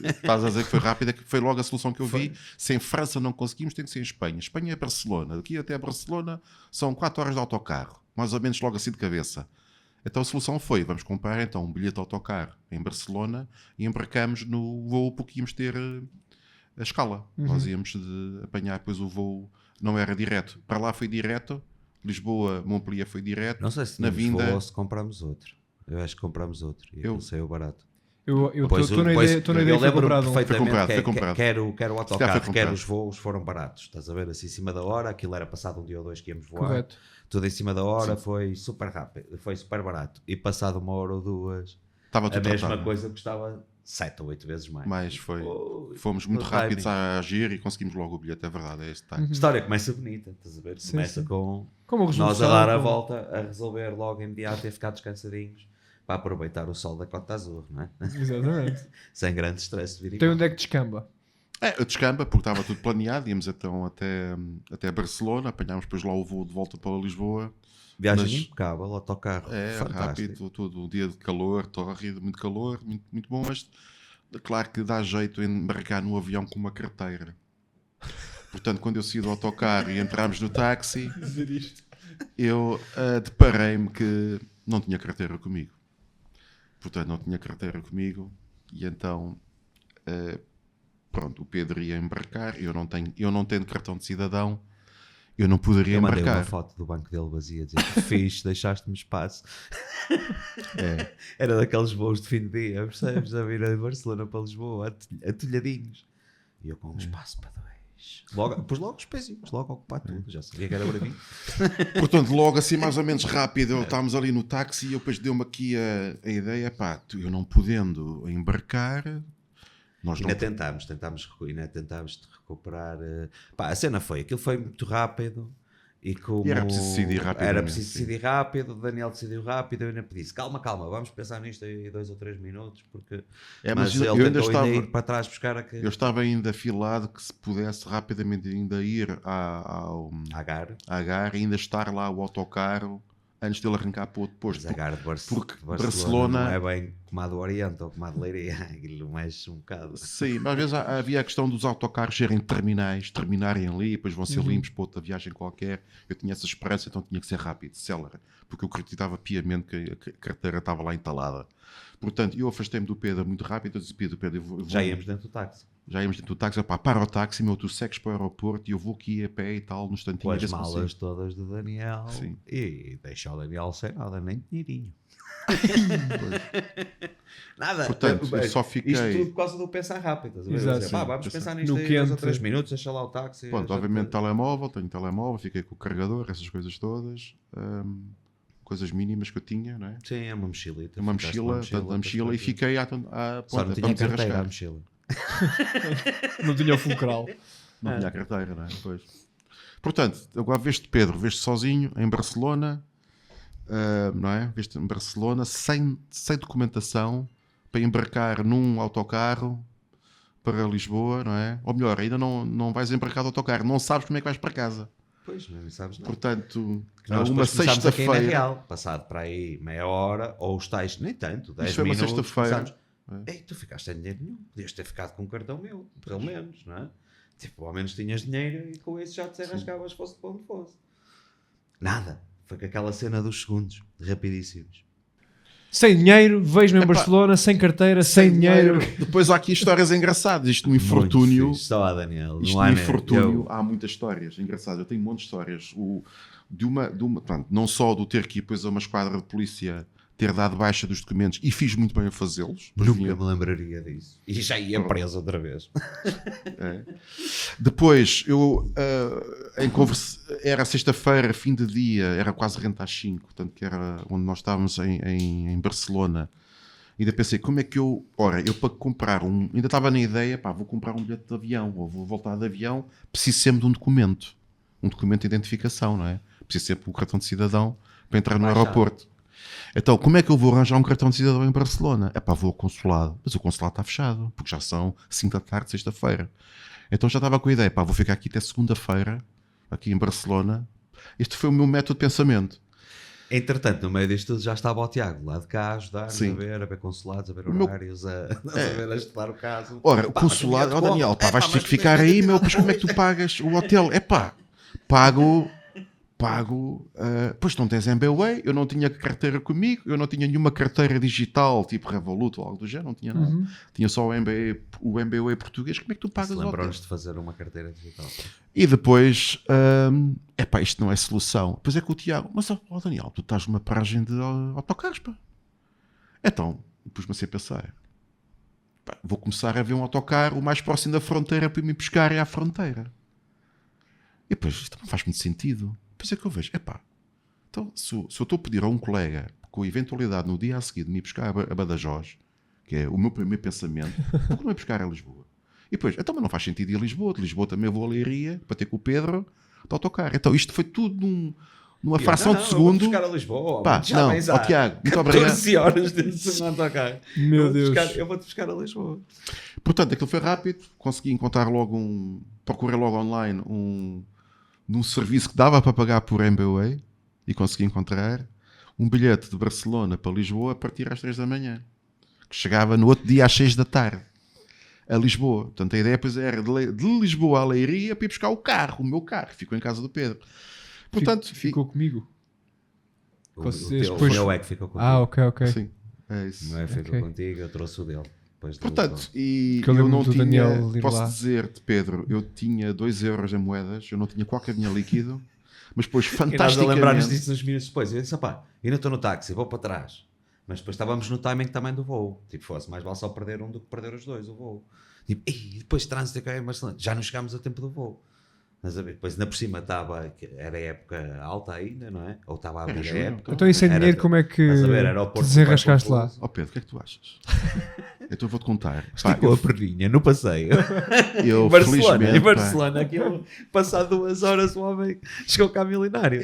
estás a dizer que foi rápido, é que foi logo a solução que eu vi. Se em França não conseguimos, tem que ser em Espanha. Espanha é Barcelona. Daqui até Barcelona são 4 horas de autocarro, mais ou menos logo assim de cabeça. Então a solução foi, vamos comprar então um bilhete de autocarro em Barcelona e embarcamos no voo porque íamos ter a escala. Nós íamos de apanhar depois o voo, não era direto. Para lá foi direto, Lisboa, Montpellier foi direto. Não sei se na tínhamos vinda voo ou se compramos outro. Eu acho que compramos outro e aquilo saiu barato. Eu Pois, estou na pois, ideia, estou na eu ideia que foi lembro comprado um. perfeitamente Foi comprado. quer o Se calhar autocarro, foi quer comprado. os voos foram baratos. Estás a ver assim em cima da hora, aquilo era passado um dia ou dois que íamos voar. Correto. Tudo em cima da hora, foi super rápido, foi super barato. E passado uma hora ou duas, Estava a tudo mesma tratado. coisa custava 7 ou 8 vezes mais. Mas foi, Oh, fomos muito no rápidos timing. a agir e conseguimos logo o bilhete, é verdade, é este time. A história começa bonita, estás a ver? Sim, Começa sim. com Como a nós resolução, a dar a como- volta, a resolver logo imediato e a ficar descansadinhos para aproveitar o sol da Cota Azul, não é? Exatamente. Sem grande stress de vir Tem embora. onde é que descamba? A descamba, porque estava tudo planeado, íamos então até Barcelona, apanhámos depois lá o voo de volta para Lisboa. Viagem Mas- impecável, autocarro, É fantástico. rápido, todo um dia de calor, tórrido, muito calor, muito, muito bom, mas claro que dá jeito em embarcar no avião com uma carteira. Portanto, quando eu saí do autocarro e entramos no táxi, Dizer isto. eu deparei-me que não tinha carteira comigo. Portanto, não tinha carteira comigo e então, pronto, o Pedro ia embarcar, eu não tenho cartão de cidadão, eu não poderia Eu mandei uma embarcar. foto do banco dele vazia, dizer que fixe, deixaste-me espaço. É. Era daqueles voos de fim de dia, percebes? A vir de Barcelona para Lisboa, atulhadinhos. E eu com um espaço para dois. Pus logo os pezinhos, logo a ocupar tudo. Já sabia que era para mim. Portanto, logo assim, mais ou menos rápido, estávamos ali no táxi e eu depois deu-me aqui a ideia, pá, eu não podendo embarcar, nós não... Ainda tentámos de recuperar. Pá, a cena foi, aquilo foi muito rápido. E como E era preciso decidir rapidamente, Era preciso sim. decidir rápido, o Daniel decidiu rápido, eu ainda disse, calma, vamos pensar nisto aí 2 ou 3 minutos, porque... É, mas mas ele eu ainda tentou estava... ir para trás buscar Eu estava ainda afilado que se pudesse rapidamente ainda ir ao Agar. Agar e ainda estar lá o autocarro antes dele arrancar para outro posto. Zagar de porque Barcelona Barcelona- não é bem como a do Oriente ou como a de Leiria, aquilo mexe um bocado. Sim, mas às vezes havia a questão dos autocarros serem terminais, terminarem ali e depois vão ser limpos para outra viagem qualquer. Eu tinha essa esperança, então tinha que ser rápido, célere, porque eu acreditava piamente que a carteira estava lá entalada. Portanto, eu afastei-me do Pedro muito rápido. Eu disse: Pedro, eu vou, Já íamos dentro do táxi. já íamos dentro do táxi. Opá, para o táxi, meu, tu segues para o aeroporto e eu vou aqui a pé e tal, no Com instantinho. a as ver se malas consigo. todas do Daniel. Sim. E deixa o Daniel sem nada, nem dinheirinho. Nada. Portanto, eu só Isto fiquei. tudo por causa do pensar rápido. Estás a ver? Exato, Dizer, sim. "Pá, vamos pensar nisto No aí 2 ou quente. 3 minutos, deixa lá o táxi. Pronto, já obviamente te- telemóvel, tenho telemóvel, fiquei com o carregador, essas coisas todas. Coisas mínimas que eu tinha, não é? Sim, é uma mochilita. Uma Ficaste mochila, com tanto a mochila, e fiquei à Só ponta não para tinha me carteira a desenrascar. mochila. Não tinha o fulcral. Não tinha a carteira, não é? Pois. Portanto, agora veste Pedro, veste sozinho em Barcelona, não é? Veste em Barcelona, sem documentação, para embarcar num autocarro para Lisboa, não é? Ou melhor, ainda não vais embarcar de autocarro, não sabes como é que vais para casa. Pois, não sabes nada. Portanto, Nós uma depois começámos a cair na sexta-feira. real. Passado para aí meia hora, ou os tais, nem tanto, 10 Isto foi uma minutos. sexta-feira. começámos, Ei, tu ficaste sem dinheiro nenhum. Podias ter ficado com um cartão meu, pelo menos, não é? Tipo, ao menos tinhas dinheiro e com isso já te desenrascavas, fosse para onde fosse. Nada. Foi com aquela cena dos segundos, rapidíssimos. Sem dinheiro, vejo-me em Epá, Barcelona, sem carteira, sem dinheiro. Depois há aqui histórias engraçadas. Isto no infortúnio. Muito fixe. Só a Daniel. Isto não no há infortúnio há muitas histórias engraçadas. Eu tenho um monte de histórias. Portanto, não só do ter que ir depois a uma esquadra de polícia, ter dado baixa dos documentos, e fiz muito bem a fazê-los. Depois Nunca vinha- me lembraria disso. E já ia preso outra vez. Depois, era sexta-feira, fim de dia, era quase renta às 5, portanto, que era onde nós estávamos em Barcelona. E ainda pensei, como é que eu para comprar ainda estava na ideia, vou comprar um bilhete de avião, ou vou voltar de avião, preciso sempre de um documento de identificação, não é? Preciso sempre do cartão de cidadão para entrar no aeroporto. Então, como é que eu vou arranjar um cartão de cidadão em Barcelona? Vou ao consulado. Mas o consulado está fechado, porque já são 5 da tarde, sexta-feira. Então já estava com a ideia, vou ficar aqui até segunda-feira, aqui em Barcelona. Este foi o meu método de pensamento. Entretanto, no meio disto tudo já estava o Tiago lá de cá a ajudar-nos Sim. a ver consulados, a ver meu- horários, a estudar o caso. Ora, o consulado, Daniel, vais ter que ficar aí, meu, pois como é que tu pagas o hotel? Pago, pois não tens MBWay, eu não tinha carteira comigo, eu não tinha nenhuma carteira digital, tipo Revolut ou algo do género, não tinha nada. Tinha só o MBWay português, como é que tu pagas o hotel? Lembrou-nos de fazer uma carteira digital. E depois, isto não é solução. Depois é que o Tiago, mas Daniel, tu estás numa paragem de autocarros, pá. Então, pus-me assim a pensar, vou começar a ver um autocarro o mais próximo da fronteira para me buscar à fronteira. E depois, isto não faz muito sentido. Depois é que eu vejo, então se eu estou a pedir a um colega, com a eventualidade no dia a seguir de me buscar a Badajoz, que é o meu primeiro pensamento, por que não me buscar a Lisboa? E depois, então mas não faz sentido ir a Lisboa, de Lisboa também vou a Leiria, para ter com o Pedro, de autocarro. Então isto foi tudo numa fração de segundo. Eu vou buscar a Lisboa. Tiago, muito obrigado. 14 horas dentro de um autocarro. Meu Deus. Eu vou-te buscar a Lisboa. Portanto, aquilo foi rápido, consegui encontrar logo procurei logo online num serviço que dava para pagar por MBWay e consegui encontrar um bilhete de Barcelona para Lisboa a partir às 3 da manhã, que chegava no outro dia às 6 da tarde a Lisboa. Portanto, a ideia depois era de Lisboa a Leiria para ir buscar o meu carro, que ficou em casa do Pedro. Portanto, Ficou comigo. O Vocês teu- depois- o meu é que ficou contigo. Ok. sim, é isso. O meu é que ficou Ok. contigo, eu trouxe o dele. Depois do- Portanto, e Que eu eu lembro não do tinha, Daniel ir posso lá. dizer-te, Pedro, eu tinha 2 euros em moedas, eu não tinha qualquer dinheiro líquido, mas depois E nós a lembrar-nos fantasticamente... disso uns minutos depois. Eu disse, ainda estou no táxi, vou para trás. Mas depois estávamos no timing também do voo. Tipo, fosse mais vale só perder um do que perder os dois, o voo. Tipo, e depois trânsito cá em Barcelona. Já não chegámos a tempo do voo. Mas a ver, depois ainda por cima era época alta ainda, não é? Ou estava a abrir a junho, época. Então, e sem Era- dinheiro, como é que estás a ver, te aeroporto desenrascaste super lá? confuso. Ó Pedro, o que é que tu achas? Então eu vou-te contar. Esticou a perninha no passeio. Eu, Em Barcelona, felizmente, em Barcelona, aquilo, passado 2 horas, o homem chegou cá milionário.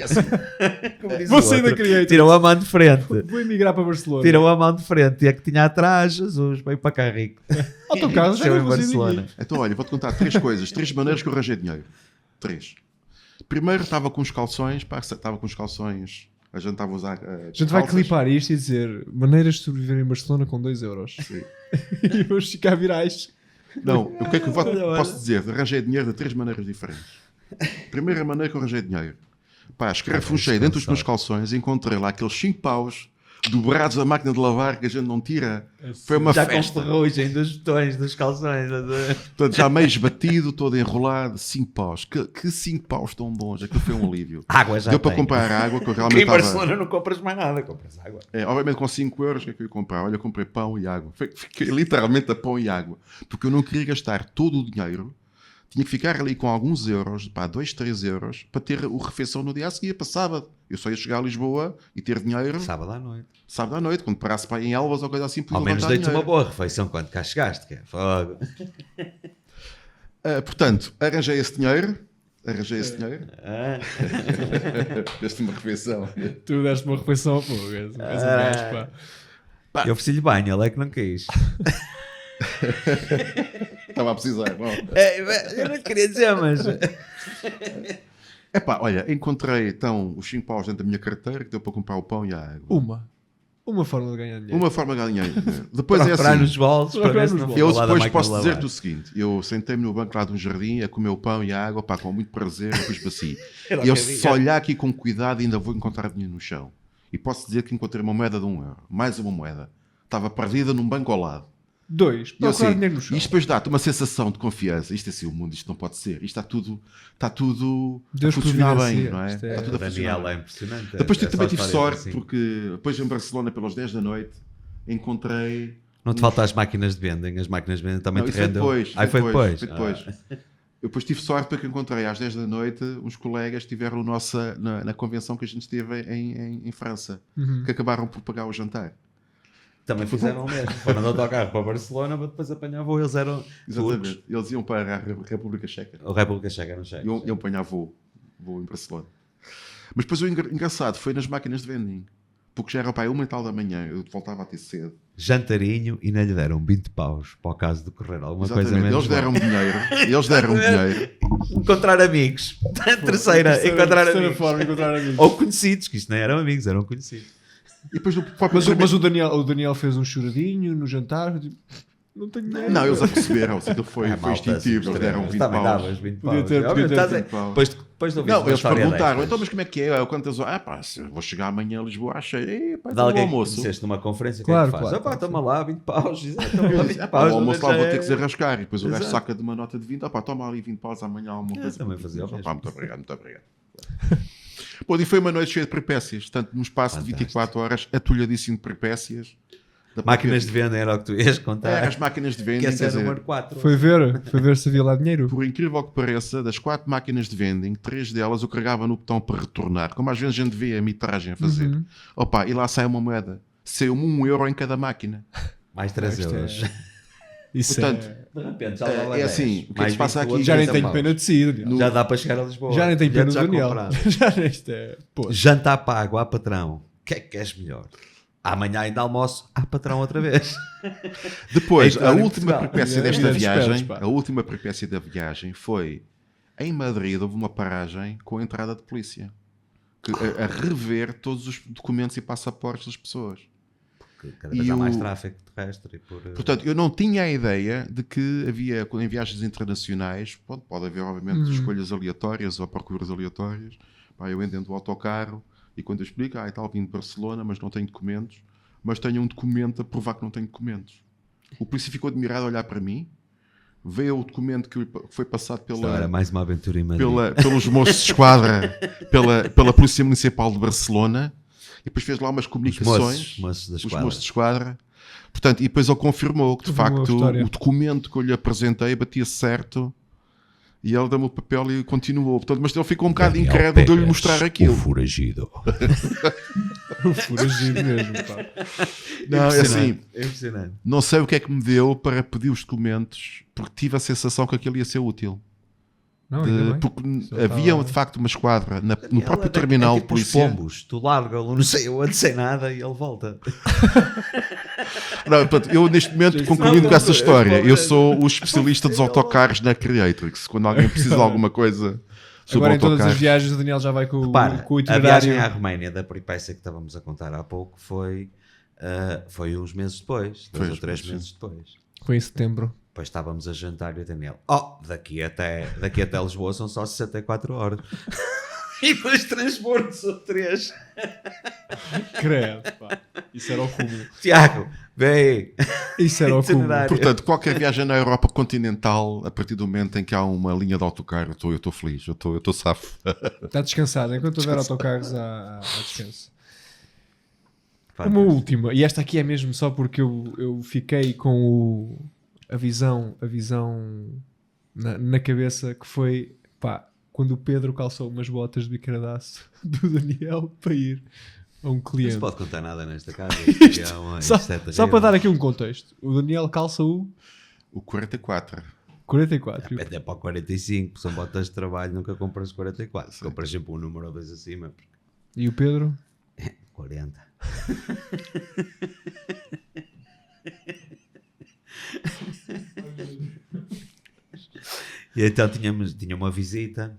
Como diz o Você outro, ainda queria. tirou a mão de frente. Vou emigrar para Barcelona. Tirou a mão de frente e a que tinha atrás, Jesus, veio para cá rico. Autocarro, já Chegou não em fazia Barcelona. ninguém. Então, olha, vou-te contar 3 coisas, 3 maneiras que eu arranjei dinheiro. 3. Primeiro, estava com os calções, estava com os calções A gente estava a usar. A gente vai clipar isto e dizer maneiras de sobreviver em Barcelona com 2 euros. Sim. E vamos ficar virais. Não, o que é que eu Olha. posso dizer? Arranjei dinheiro de 3 maneiras diferentes. Primeira maneira que eu arranjei dinheiro. Pá, escarafunchei dentro dos meus calções e encontrei lá aqueles 5 paus dobrados da máquina de lavar que a gente não tira. Foi uma Já com festa. ferrugem dos botões, dos calções. Portanto, já meio esbatido, todo enrolado. 5 paus. Que 5 paus tão bons. Aquilo foi um alívio. Água já Deu para tem. comprar água, que eu Aqui realmente em estava... Barcelona não compras mais nada, compras água. Obviamente com 5 euros, o que é que eu ia comprar? Olha, comprei pão e água. Fiquei literalmente a pão e água. Porque eu não queria gastar todo o dinheiro. Tinha que ficar ali com alguns euros, pá, 2, 3 euros, para ter o refeição no dia a seguir, para sábado. Eu só ia chegar a Lisboa e ter dinheiro Sábado à noite. sábado à noite, quando parasse para ir em Elvas ou coisa assim. podia Ao menos levantar dei-te uma dinheiro. boa refeição quando cá chegaste, que é fogo. Portanto, arranjei esse dinheiro. Ah, Deste uma refeição. Tu deste uma refeição a fogo. És um gajo, pá. eu ofereci-lhe banho, ele é que não quis. Estava a precisar. Bom. Eu não te queria dizer, mas... Epá, olha, encontrei então os 5 paus dentro da minha carteira que deu para comprar o pão e a água. Uma forma de ganhar dinheiro. Uma forma de ganhar dinheiro. Depois é Procurar assim. nos bolsos, para ver se não Eu for lá da depois máquina posso de dizer-te lavar. o seguinte: eu sentei-me no banco lá de um jardim a comer o pão e a água, pá, com muito prazer, e depois assim. Era o E eu, que eu se digo. olhar aqui com cuidado, ainda vou encontrar dinheiro no chão. E posso dizer que encontrei uma moeda de 1 euro, mais uma moeda. Estava perdida num banco ao lado. 2. E eu Procurar assim, dinheiro no chão. isto depois dá-te uma sensação de confiança. Isto é assim, o mundo, isto não pode ser. Isto está tudo Deus a funcionar providencia. bem, não é? Isto é- Está tudo a funcionar Daniel bem. é impressionante. Depois É também só tive histórias sorte, assim. porque depois em Barcelona, pelas 10 da noite, encontrei... Não te faltam as máquinas de vending, as máquinas de vending também Não, te isso foi rendem. depois. Foi depois. Foi depois. Eu depois tive sorte porque encontrei às 10 da noite uns colegas que estiveram na convenção que a gente esteve em França, que acabaram por pagar o jantar. Também fizeram o mesmo. Foram de autocarro para Barcelona, mas depois apanhavam. Eles eram Exatamente. turcos. Eles iam para a República Checa. A República Checa, não sei. Iam apanhar voo em Barcelona. Mas depois o engraçado foi nas máquinas de vending. Porque já era para aí 1 e tal da manhã, eu voltava a ter cedo. Jantarinho e não lhe deram 20 paus para o caso de correr alguma coisa Exatamente. menos. Eles deram-me dinheiro. Encontrar amigos. Terceira, encontrar amigos. forma, encontrar amigos. Ou conhecidos, que isto não eram amigos, eram conhecidos. E depois o próprio Mas o Daniel fez um choradinho no jantar. Tipo, não tenho dinheiro. Não, eles aperceberam, aquilo foi Malta, instintivo, eles deram 20 também paus. davas 20 Podia paus. ter- Ó, podia ter estás a- 20 paus. Depois de ouvir Não, uma eles história perguntaram, destas, então, mas como é que é? Quantas horas? Ah, pá, vou chegar amanhã a Lisboa às 6. de Então o alguém que almoço. conheceste numa conferência, Claro, o que é que faz? claro, Opá, claro, toma lá 20 paus. Toma lá 20 Ah, pá, paus. o almoço lá já vou é- ter que se arrascar. E depois o gajo Exato. saca de uma nota de 20. Ah, pá, toma ali 20 paus amanhã alguma coisa. também fazia o Ah, mesmo. pá, muito obrigado, muito obrigado. Pô, e foi uma noite cheia de peripécias. Tanto no espaço de 24 horas, atulhadíssimo de peripécias. Máquinas de venda era o que tu ias É, contar. as máquinas de vending, Que quer esse é o dizer, número 4. Foi ver se havia lá dinheiro. por incrível que pareça, das 4 máquinas de vending, 3 delas eu carregava no botão para retornar, como às vezes a gente vê a mitragem a fazer. Opa, e lá sai uma moeda. Saiu-me 1 euro em cada máquina. Mais 3 Isto é- euros. Isso Portanto, De repente, já lá vai é assim, 10. o que é que Mais se passa 20 aqui? outros já nem 30 tenho paus. pena de si, Daniel. Já dá para chegar a Lisboa. Já nem tenho pena do Já Daniel. comprado. Já isto é. Pô, Jantar pago à patrão. O que é que és melhor? Amanhã ainda almoço à patrão outra vez. Depois, Entrar a em última Portugal. peripécia É, desta vida de viagem, espertos, pá. a última peripécia da viagem foi em Madrid, houve uma paragem com a entrada de polícia a rever todos os documentos e passaportes das pessoas. Cada vez E há mais o- tráfego terrestre. E por, Portanto, eu não tinha a ideia de que havia, em viagens internacionais, pode haver, obviamente, escolhas aleatórias ou procuras aleatórias. Pá, eu entro dentro do autocarro e quando eu explico, tal, vim de Barcelona, mas não tenho documentos, mas tenho um documento a provar que não tenho documentos. O polícia ficou admirado a olhar para mim, veio o documento que foi passado Isto era pela, mais uma aventura em Madrid. pelos moços de esquadra, pela Polícia Municipal de Barcelona, e depois fez lá umas comunicações. moços da Os esquadra. moços de esquadra. Portanto, e depois ele confirmou que de Confirmou a facto história. o documento que eu lhe apresentei batia certo e ele deu-me o papel e continuou. Portanto, mas ele ficou um bocado Daniel incrédulo de eu lhe Pérez, mostrar aquilo. O foragido. foragido mesmo, pá. Não, é assim, Impressionante. não sei o que é que me deu para pedir os documentos, porque tive a sensação que aquilo ia ser útil. Não, ainda bem. Porque Só havia estava- de facto uma esquadra no Ele próprio é terminal de tipo os polícia. pombos. Tu larga-lo não sei onde, sem nada, e ele volta. Não, portanto, eu neste momento, concluindo com essa história, eu sou o especialista dos autocarros na Creatrix. Quando alguém precisa de alguma coisa Sobre Agora em todas as autocarros. viagens o Daniel já vai com, Repara, com o a itinerário. viagem à Roménia da peripécia que estávamos a contar há pouco foi uns meses depois, 2 ou Pois, 3 sim. meses depois. Foi em setembro. Depois estávamos a jantar e o Daniel, daqui até Lisboa são só 64 horas. E depois transbordos ou 3. Credo, pá. Isso era o cúmulo. Tiago, vem. Isso era o cúmulo. Itinerário. Portanto, qualquer viagem na Europa continental, a partir do momento em que há uma linha de autocarro, eu estou feliz, eu estou safo. Está descansado. Enquanto houver autocarros, há descanso. Uma Fantástico. última, e esta aqui é mesmo só porque eu fiquei com a visão na cabeça que foi, pá, quando o Pedro calçou umas botas de biqueira de aço do Daniel para ir a um Não cliente. se pode contar nada nesta casa. Só, Isto é terrível. só para dar aqui um contexto, o Daniel calça o O 44. 44. Até para o 45, são botas de trabalho, nunca compras 44. Compras sempre um número ou dois acima. E o Pedro? 40. E então tinha uma visita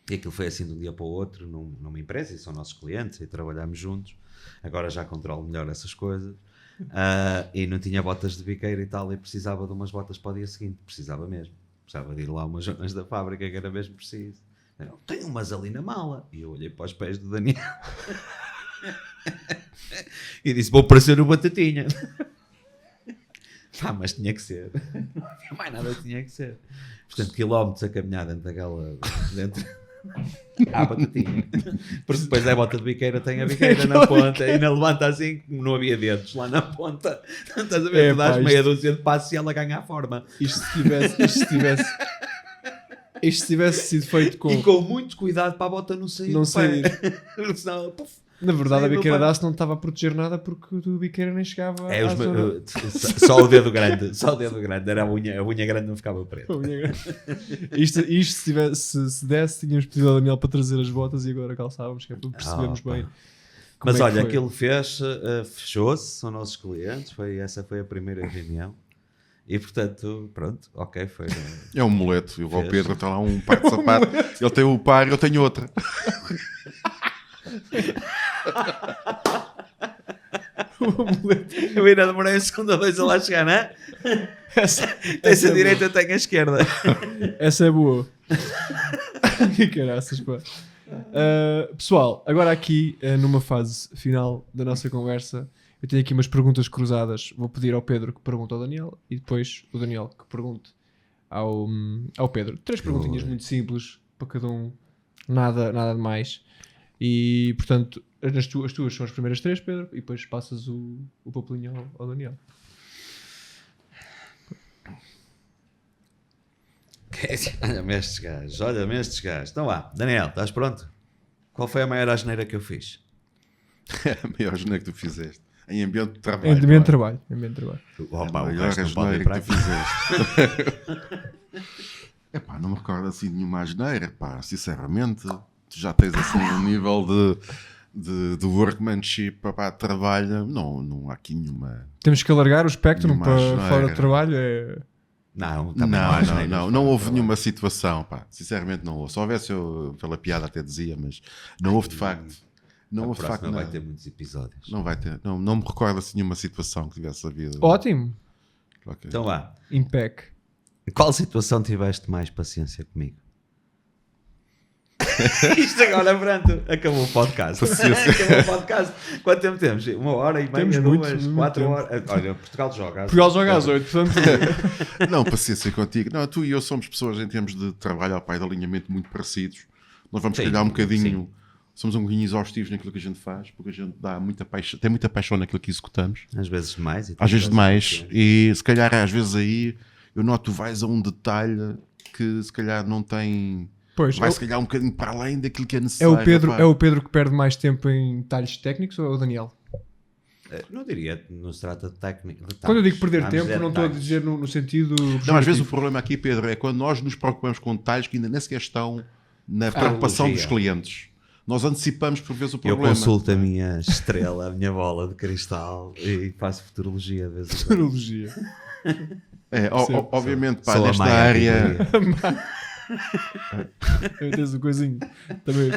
e aquilo foi assim de um dia para o outro numa empresa, e são nossos clientes e trabalhamos juntos. Agora já controlo melhor essas coisas. E não tinha botas de biqueira e tal, e precisava de umas botas para o dia seguinte. Precisava mesmo. Precisava de ir lá a umas zonas da fábrica que era mesmo preciso. Eu, tenho umas ali na mala. E eu olhei para os pés do Daniel e disse, vou parecer no Batatinha. Pá, mas tinha que ser. Não havia mais nada, tinha que ser. Portanto, quilómetros a caminhar dentro daquela... à Batatinha. Porque depois da bota de biqueira tem a biqueira na ponta e ainda levanta assim, como não havia dedos lá na ponta. Estás a ver? Tu dás meia dúzia de passos e ela ganha a forma. Isto se tivesse sido feito com... E com muito cuidado para a bota não sair. Não do pé. sair. Senão, puf, Na verdade, Sim, a biqueira meu de pai. aço não estava a proteger nada porque o biqueira nem chegava é à os zona. só o dedo grande. Só o dedo grande. Era a unha grande não ficava preta. Isto se desse, tínhamos pedido ao Daniel para trazer as botas e agora calçávamos, que é para percebermos pá. bem. como Mas é que olha, foi. aquilo fechou-se, são nossos clientes, essa foi a primeira reunião. E portanto, pronto, ok, foi. É um moleto. O Fez. Pedro está lá um par de sapato. Ele tem o par e eu tenho outra. Eu ainda demorei um segundo ou dois a lá chegar, não é? Tens a direita, eu tenho a esquerda. Essa é boa. Que caraças, pá. Pessoal, agora aqui numa fase final da nossa conversa, eu tenho aqui umas perguntas cruzadas. Vou pedir ao Pedro que pergunte ao Daniel e depois o Daniel que pergunte ao Pedro. 3 perguntinhas muito simples para cada um, nada de mais. E portanto, as tuas são as primeiras 3, Pedro, e depois passas o papelinho ao Daniel. Olha-me estes gajos. Então vá, Daniel, estás pronto? Qual foi a maior asneira que eu fiz? A maior asneira que tu fizeste. Em ambiente de trabalho. Em ambiente de pá. trabalho. Opa, A o maior resto não pode asneira vir para que tu aqui. fizeste. Epá, não me recordo assim de nenhuma asneira, pá, sinceramente. Tu já tens assim um nível de workmanship, pá, trabalho. Não há aqui nenhuma. Temos que alargar o espectro Nenhuma para asneira. fora do trabalho. É... Não, também há asneiras Não para houve trabalho. nenhuma situação, pá. Sinceramente não houve. Se houvesse, eu pela piada até dizia, mas não houve de facto. Não A houve de facto próxima vai nada. ter muitos episódios. Não vai ter. Não me recordo assim nenhuma situação que tivesse havido. Ótimo. Ok. Então vá. Impec. Qual situação tiveste mais paciência comigo? Isto agora, pronto, acabou o podcast. Acabou o podcast. Quanto tempo temos? 1 hora e meia, Temos muito 4 tempo. horas. Olha, Portugal joga. Portugal joga às 8, portanto. Não, paciência contigo. Não, tu e eu somos pessoas em termos de trabalho ao pai de alinhamento muito parecidos. Nós vamos Sim, calhar um bocadinho. sim. Somos um bocadinho exaustivos naquilo que a gente faz, porque a gente tem muita paixão naquilo que executamos. Às vezes demais. Às vezes demais. E se calhar às vezes aí eu noto tu vais a um detalhe que se calhar não tem. Pois, Vai se calhar um bocadinho para além daquilo que é é necessário. o pá. Pedro que perde mais tempo em detalhes técnicos ou é o Daniel? Não diria, não se trata de técnico. de Quando eu digo detalhes. perder Vamos tempo, dizer não estou a detalhes. dizer no sentido. Não, às vezes o pejorativo. problema aqui, Pedro, é quando nós nos preocupamos com detalhes que ainda nem sequer estão na preocupação dos Futurologia. clientes. Nós antecipamos por vezes o Eu problema. consulto a minha estrela, a minha bola de cristal e faço futurologia de vez em quando. Futurologia. É, Sim, obviamente, pá, Sou a nesta Maia área. Piporia. Tens um coisinho. Também.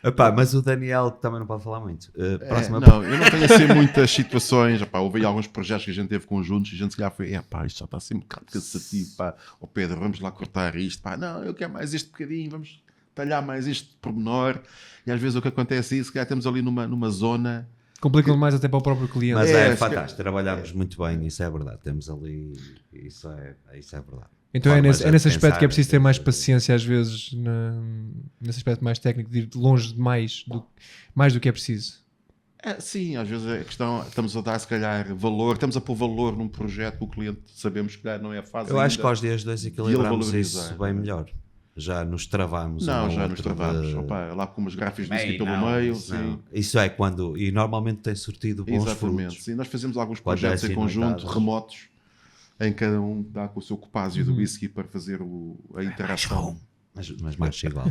Epá, mas o Daniel também não pode falar muito. Próxima Não, eu não tenho assim muitas situações. Epá, houve aí alguns projetos que a gente teve conjuntos e a gente se calhar foi, isto já está assim um bocado cansativo, pá. Ó Pedro, vamos lá cortar isto, pá. Não, eu quero mais este bocadinho, vamos talhar mais este pormenor. E às vezes o que acontece é isso, se calhar temos ali numa zona. Complicam mais até para o próprio cliente. Mas É, é, se fantástico, trabalhamos muito bem, isso é verdade. Temos ali, isso é verdade. Então é Formas nesse de aspecto que é pensar, preciso ter mais paciência às vezes, nesse aspecto mais técnico, de ir longe demais mais do que é preciso. Sim, às vezes a questão, estamos a dar se calhar valor, estamos a pôr valor num projeto que o cliente sabemos que calhar não é fácil. Eu acho que aos dias 2 equilibramos valorizar, isso bem melhor. Já nos travamos. Não, um já ao nos outro travamos. de- Opa, lá com umas gráficas disso aqui Bem, pelo não, meio. isso Sim. não. Isso é quando. E normalmente tem surtido bons Exatamente. frutos. Sim, nós fazemos alguns Quando projetos é em assim, conjunto, noitadas. remotos, em cada um dá com o seu copásio do whisky para fazer a interação. Mas mais igual.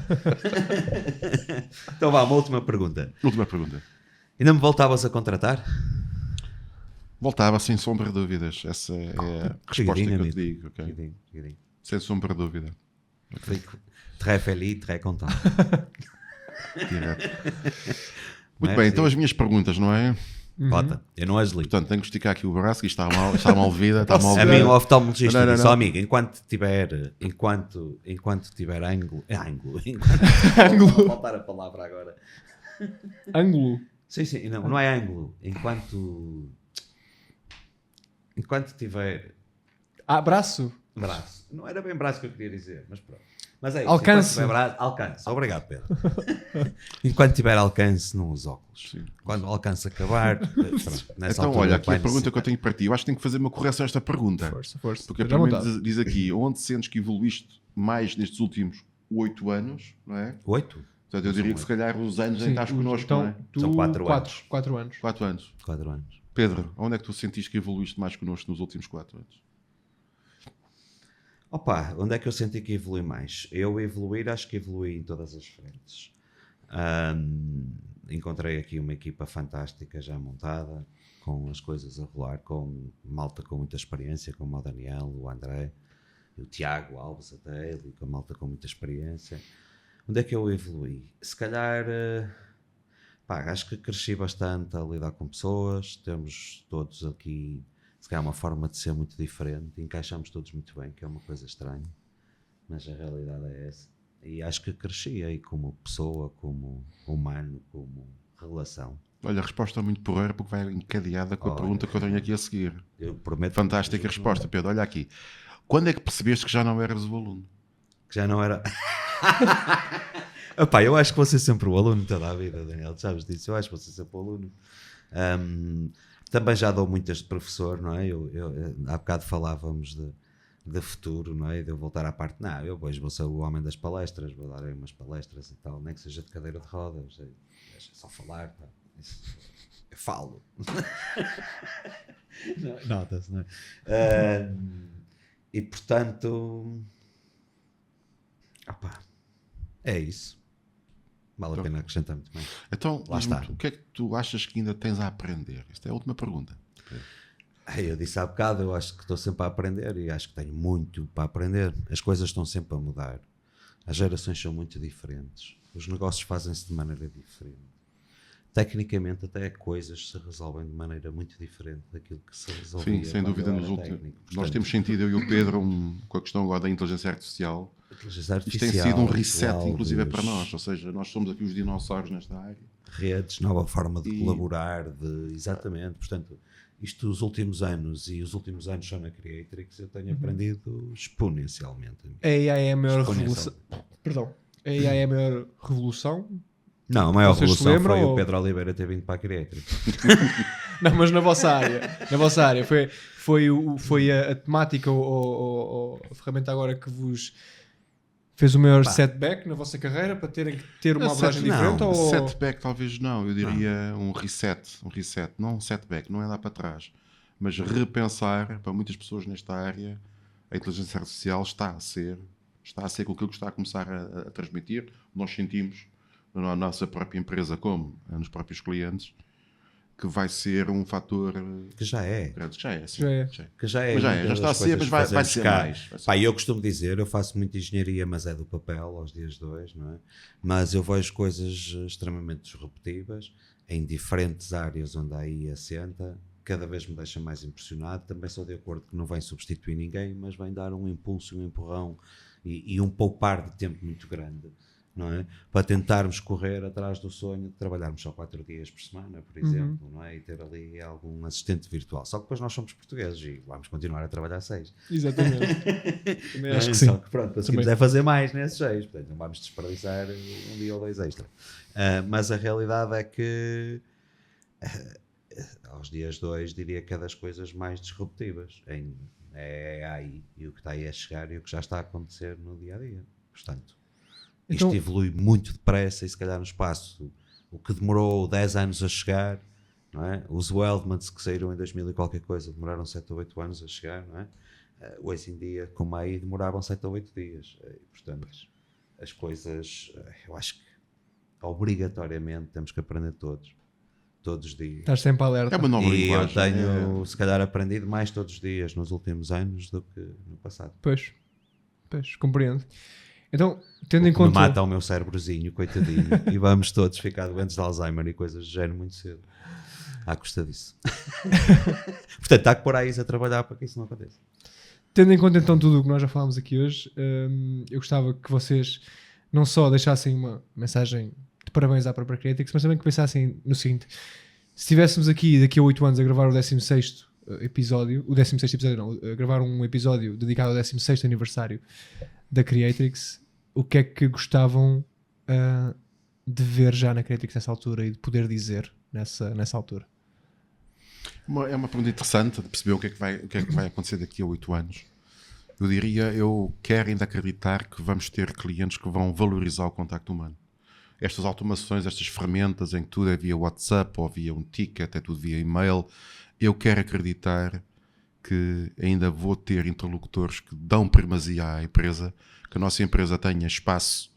Então vá, uma última pergunta. Última pergunta. Ainda me voltavas a contratar? Voltava sem sombra de dúvidas. Essa é a resposta que Chegadinho, eu te amigo. digo. Ok? Chegadinho. Sem sombra de dúvida. Fico très feliz, très content. Direto. Não Muito é bem, assim? então as minhas perguntas, não é? Bota, eu não as li. Portanto, tenho que esticar aqui o braço, que isto está mal vida, está mal A vida. mim, o oftalmologista Não, disse, não. ó amigo, enquanto tiver ângulo, vou faltar a palavra agora. Ângulo. Sim, não é ângulo, enquanto tiver Braço. braço, não era bem braço que eu queria dizer, mas pronto. Mas é isso, Alcance. enquanto tiver braço, alcance, obrigado Pedro. Enquanto tiver alcance, não os óculos. Sim. Quando o alcance acabar, pronto, nessa Então, altura olha, aqui vai a pergunta que eu necessitar. tenho para ti, eu acho que tenho que fazer uma correção a esta pergunta. Força. Porque a Esteja à primeira vontade. diz aqui, onde sentes que evoluíste mais nestes últimos 8 anos, não é? 8? Portanto, eu diria que se calhar os anos em que estás connosco, então, não é? São 4 anos. 4 anos. 4 anos. 4 anos. Pedro, onde é que tu sentiste que evoluíste mais connosco nos últimos 4 anos? Opa, onde é que eu senti que evolui mais? Eu evoluir, acho que evolui em todas as frentes. Encontrei aqui uma equipa fantástica já montada, com as coisas a rolar, com malta com muita experiência, como o Daniel, o André, o Tiago Alves até, e com malta com muita experiência. Onde é que eu evolui? Se calhar, acho que cresci bastante a lidar com pessoas, temos todos aqui se calhar uma forma de ser muito diferente, encaixamos todos muito bem, que é uma coisa estranha, mas a realidade é essa. E acho que cresci aí como pessoa, como humano, como relação. Olha, a resposta é muito porreira porque vai encadeada com a Olha. pergunta que eu tenho aqui a seguir. Eu prometo. Fantástica resposta, Pedro. Olha aqui. Quando é que percebeste que já não eras o aluno? Que já não era. Epá, eu acho que vou ser sempre o aluno toda a vida, Daniel, tu sabes disso, eu acho que vou ser sempre o aluno. Também já dou muitas de professor, não é? Há bocado falávamos de futuro, não é? De eu voltar à parte, não, eu hoje vou ser o homem das palestras, vou dar aí umas palestras e tal, nem que seja de cadeira de rodas, é só falar, pá. Eu falo. Nota-se, não é? E portanto, é isso. Vale a pena acrescentar muito bem. Então, Lá está. o que é que tu achas que ainda tens a aprender? Esta é a última pergunta. Eu disse há bocado, eu acho que estou sempre a aprender e acho que tenho muito para aprender. As coisas estão sempre a mudar. As gerações são muito diferentes. Os negócios fazem-se de maneira diferente. Tecnicamente, até coisas se resolvem de maneira muito diferente daquilo que se resolvia. Sim, sem quando dúvida. eu Nos era últimos, técnico. nós Portanto, temos sentido, eu e o Pedro, com a questão agora da inteligência artificial. inteligência Isto tem artificial, sido um reset, clouds, inclusive, para nós. Ou seja, nós somos aqui os dinossauros nesta área. redes, nova forma de E- colaborar, exatamente. Portanto, isto os últimos anos e os últimos anos só na Creatrix eu tenho aprendido exponencialmente. A AI é a maior Exponencial. revolução. Perdão. A AI é a maior revolução? Não, a maior Vocês se revolução lembram foi ou- o Pedro Oliveira ter vindo para a Creatrix. Não, mas na vossa área. Na vossa área. Foi a temática ou a ferramenta agora que vos fez o maior setback na vossa carreira para terem que ter uma abordagem Não, diferente? Ou... Setback talvez não, eu diria um reset, não um setback, não é dar para trás, mas repensar, para muitas pessoas nesta área, a inteligência artificial está a ser com aquilo que está a começar a transmitir, nós sentimos na nossa própria empresa como nos próprios clientes, que vai ser um fator Que já é. grande. Já é, sim. Já é. Já é. Que já é. Mas muitas está a das ser, coisas mas que vai fazemos ser cá. mais. Vai ser Pá, eu costumo dizer, eu faço muita engenharia, mas é do papel aos dias de hoje, não é? Mas eu vejo coisas extremamente disruptivas em diferentes áreas onde a AI assenta, cada vez me deixa mais impressionado. Também sou de acordo que não vem substituir ninguém, mas vem dar um impulso, um empurrão e um poupar de tempo muito grande, não é? Para tentarmos correr atrás do sonho de trabalharmos só 4 dias por semana, por exemplo, não é? E ter ali algum assistente virtual. Só que depois nós somos portugueses e vamos continuar a trabalhar 6. Exatamente. Também acho que Então, sim. pronto, conseguimos Também. é fazer mais nesses 6, portanto não vamos desperdiçar um dia ou 2 extra. Mas a realidade é que aos dias 2 diria que é das coisas mais disruptivas é AI e o que está aí a chegar e o que já está a acontecer no dia a dia. Portanto, Então- isto evolui muito depressa e se calhar no espaço o que demorou 10 anos a chegar, não é? Os Wildmans que saíram em 2000 e qualquer coisa demoraram 7 ou 8 anos a chegar, não é? Hoje em dia, como aí, demoravam 7 ou 8 dias. E, portanto, as coisas, eu acho que obrigatoriamente temos que aprender todos os dias. Estás sempre alerta. É uma nova E eu linguagem. tenho, se calhar, aprendido mais todos os dias nos últimos anos do que no passado. Pois, compreendo. Então, tendo em Me conta... mata o meu cérebrozinho, coitadinho, e vamos todos ficar doentes de Alzheimer e coisas do género muito cedo. À custa disso. Portanto, há que pôr a Isa a trabalhar para que isso não aconteça. Tendo em conta então tudo o que nós já falámos aqui hoje, eu gostava que vocês não só deixassem uma mensagem de parabéns à própria Creatix, mas também que pensassem no seguinte: se estivéssemos aqui daqui a 8 anos a gravar o 16º episódio, a gravar um episódio dedicado ao 16º aniversário da Creatrix, o que é que gostavam de ver já na Creatrix nessa altura e de poder dizer nessa altura? É uma pergunta interessante de perceber o que é que vai acontecer daqui a 8 anos. Eu diria, eu quero ainda acreditar que vamos ter clientes que vão valorizar o contacto humano. Estas automações, estas ferramentas em que tudo é via WhatsApp ou via um ticket, é tudo via e-mail, eu quero acreditar que ainda vou ter interlocutores que dão primazia à empresa, que a nossa empresa tenha espaço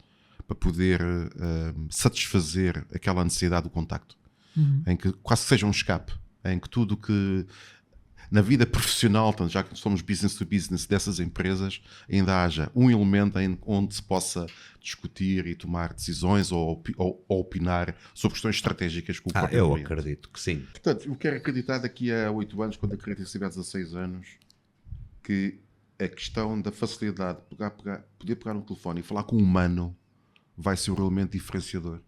para poder satisfazer aquela necessidade do contacto. Em que quase que seja um escape, em que tudo que na vida profissional, portanto, já que somos business to business dessas empresas, ainda haja um elemento onde se possa discutir e tomar decisões ou opinar sobre questões estratégicas com o próprio Eu cliente. acredito que sim. Portanto, eu quero acreditar daqui a 8 anos, quando a Creatix tiver 16 anos, que a questão da facilidade de poder pegar no telefone e falar com um humano vai ser o elemento diferenciador.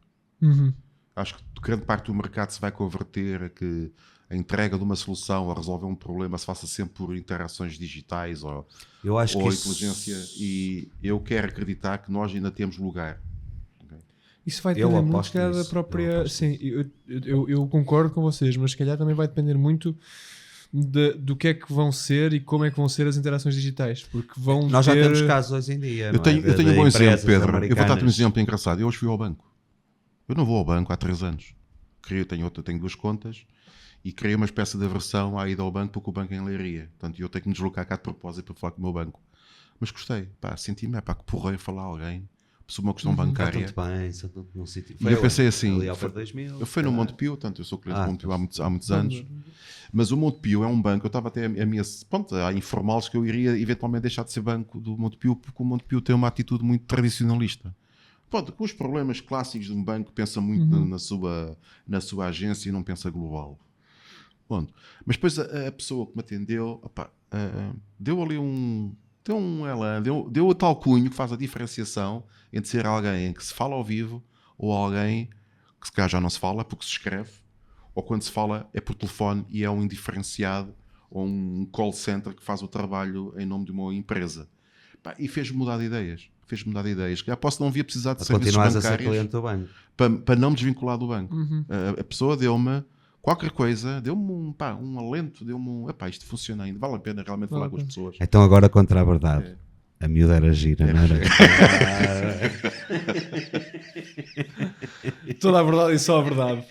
Acho que grande parte do mercado se vai converter a que a entrega de uma solução a resolver um problema se faça sempre por interações digitais ou Eu acho que inteligência, e eu quero acreditar que nós ainda temos lugar. Isso vai Eu depender muito aposto se calhar, da nisso, eu própria. aposto Sim, eu concordo com vocês, mas se calhar também vai depender muito do que é que vão ser e como é que vão ser as interações digitais. Porque vão nós já ter... temos casos hoje em dia. Eu não tenho é? um bom exemplo, empresas Pedro. Eu vou dar-te um americanas. exemplo engraçado. Eu hoje fui ao banco. Eu não vou ao banco há 3 anos. Eu tenho 2 contas e criei uma espécie de aversão à ida ao banco porque o banco é em Leiria. Portanto, eu tenho que me deslocar cá de propósito para falar com o meu banco. Mas gostei. Senti-me, que porreiro falar a alguém sobre uma questão Está bancária. tudo bem, está tudo num sítio. E eu pensei assim, Ali ao pé de 2000, eu fui no Montepio, portanto eu sou cliente do Montepio há muitos Uhum. anos, mas o Montepio é um banco, eu estava até a minha, pronto, há informais que eu iria eventualmente deixar de ser banco do Montepio, porque o Montepio tem uma atitude muito tradicionalista. Pronto, com os problemas clássicos de um banco, pensa muito na sua agência e não pensa global. Pronto. Mas depois a pessoa que me atendeu, deu ali deu o tal cunho que faz a diferenciação entre ser alguém que se fala ao vivo ou alguém que se calhar já não se fala porque se escreve, ou quando se fala é por telefone e é um indiferenciado ou um call center que faz o trabalho em nome de uma empresa. E fez-me mudar de ideias. Já posso não vir precisar de serviços continuas a ser bancários cliente do banco. para não me desvincular do banco. A pessoa deu-me qualquer coisa, deu-me um alento, deu-me isto funciona ainda, vale a pena realmente falar com as pessoas. Então agora contra a verdade. A miúda era gira, não era? Toda a verdade e só a verdade.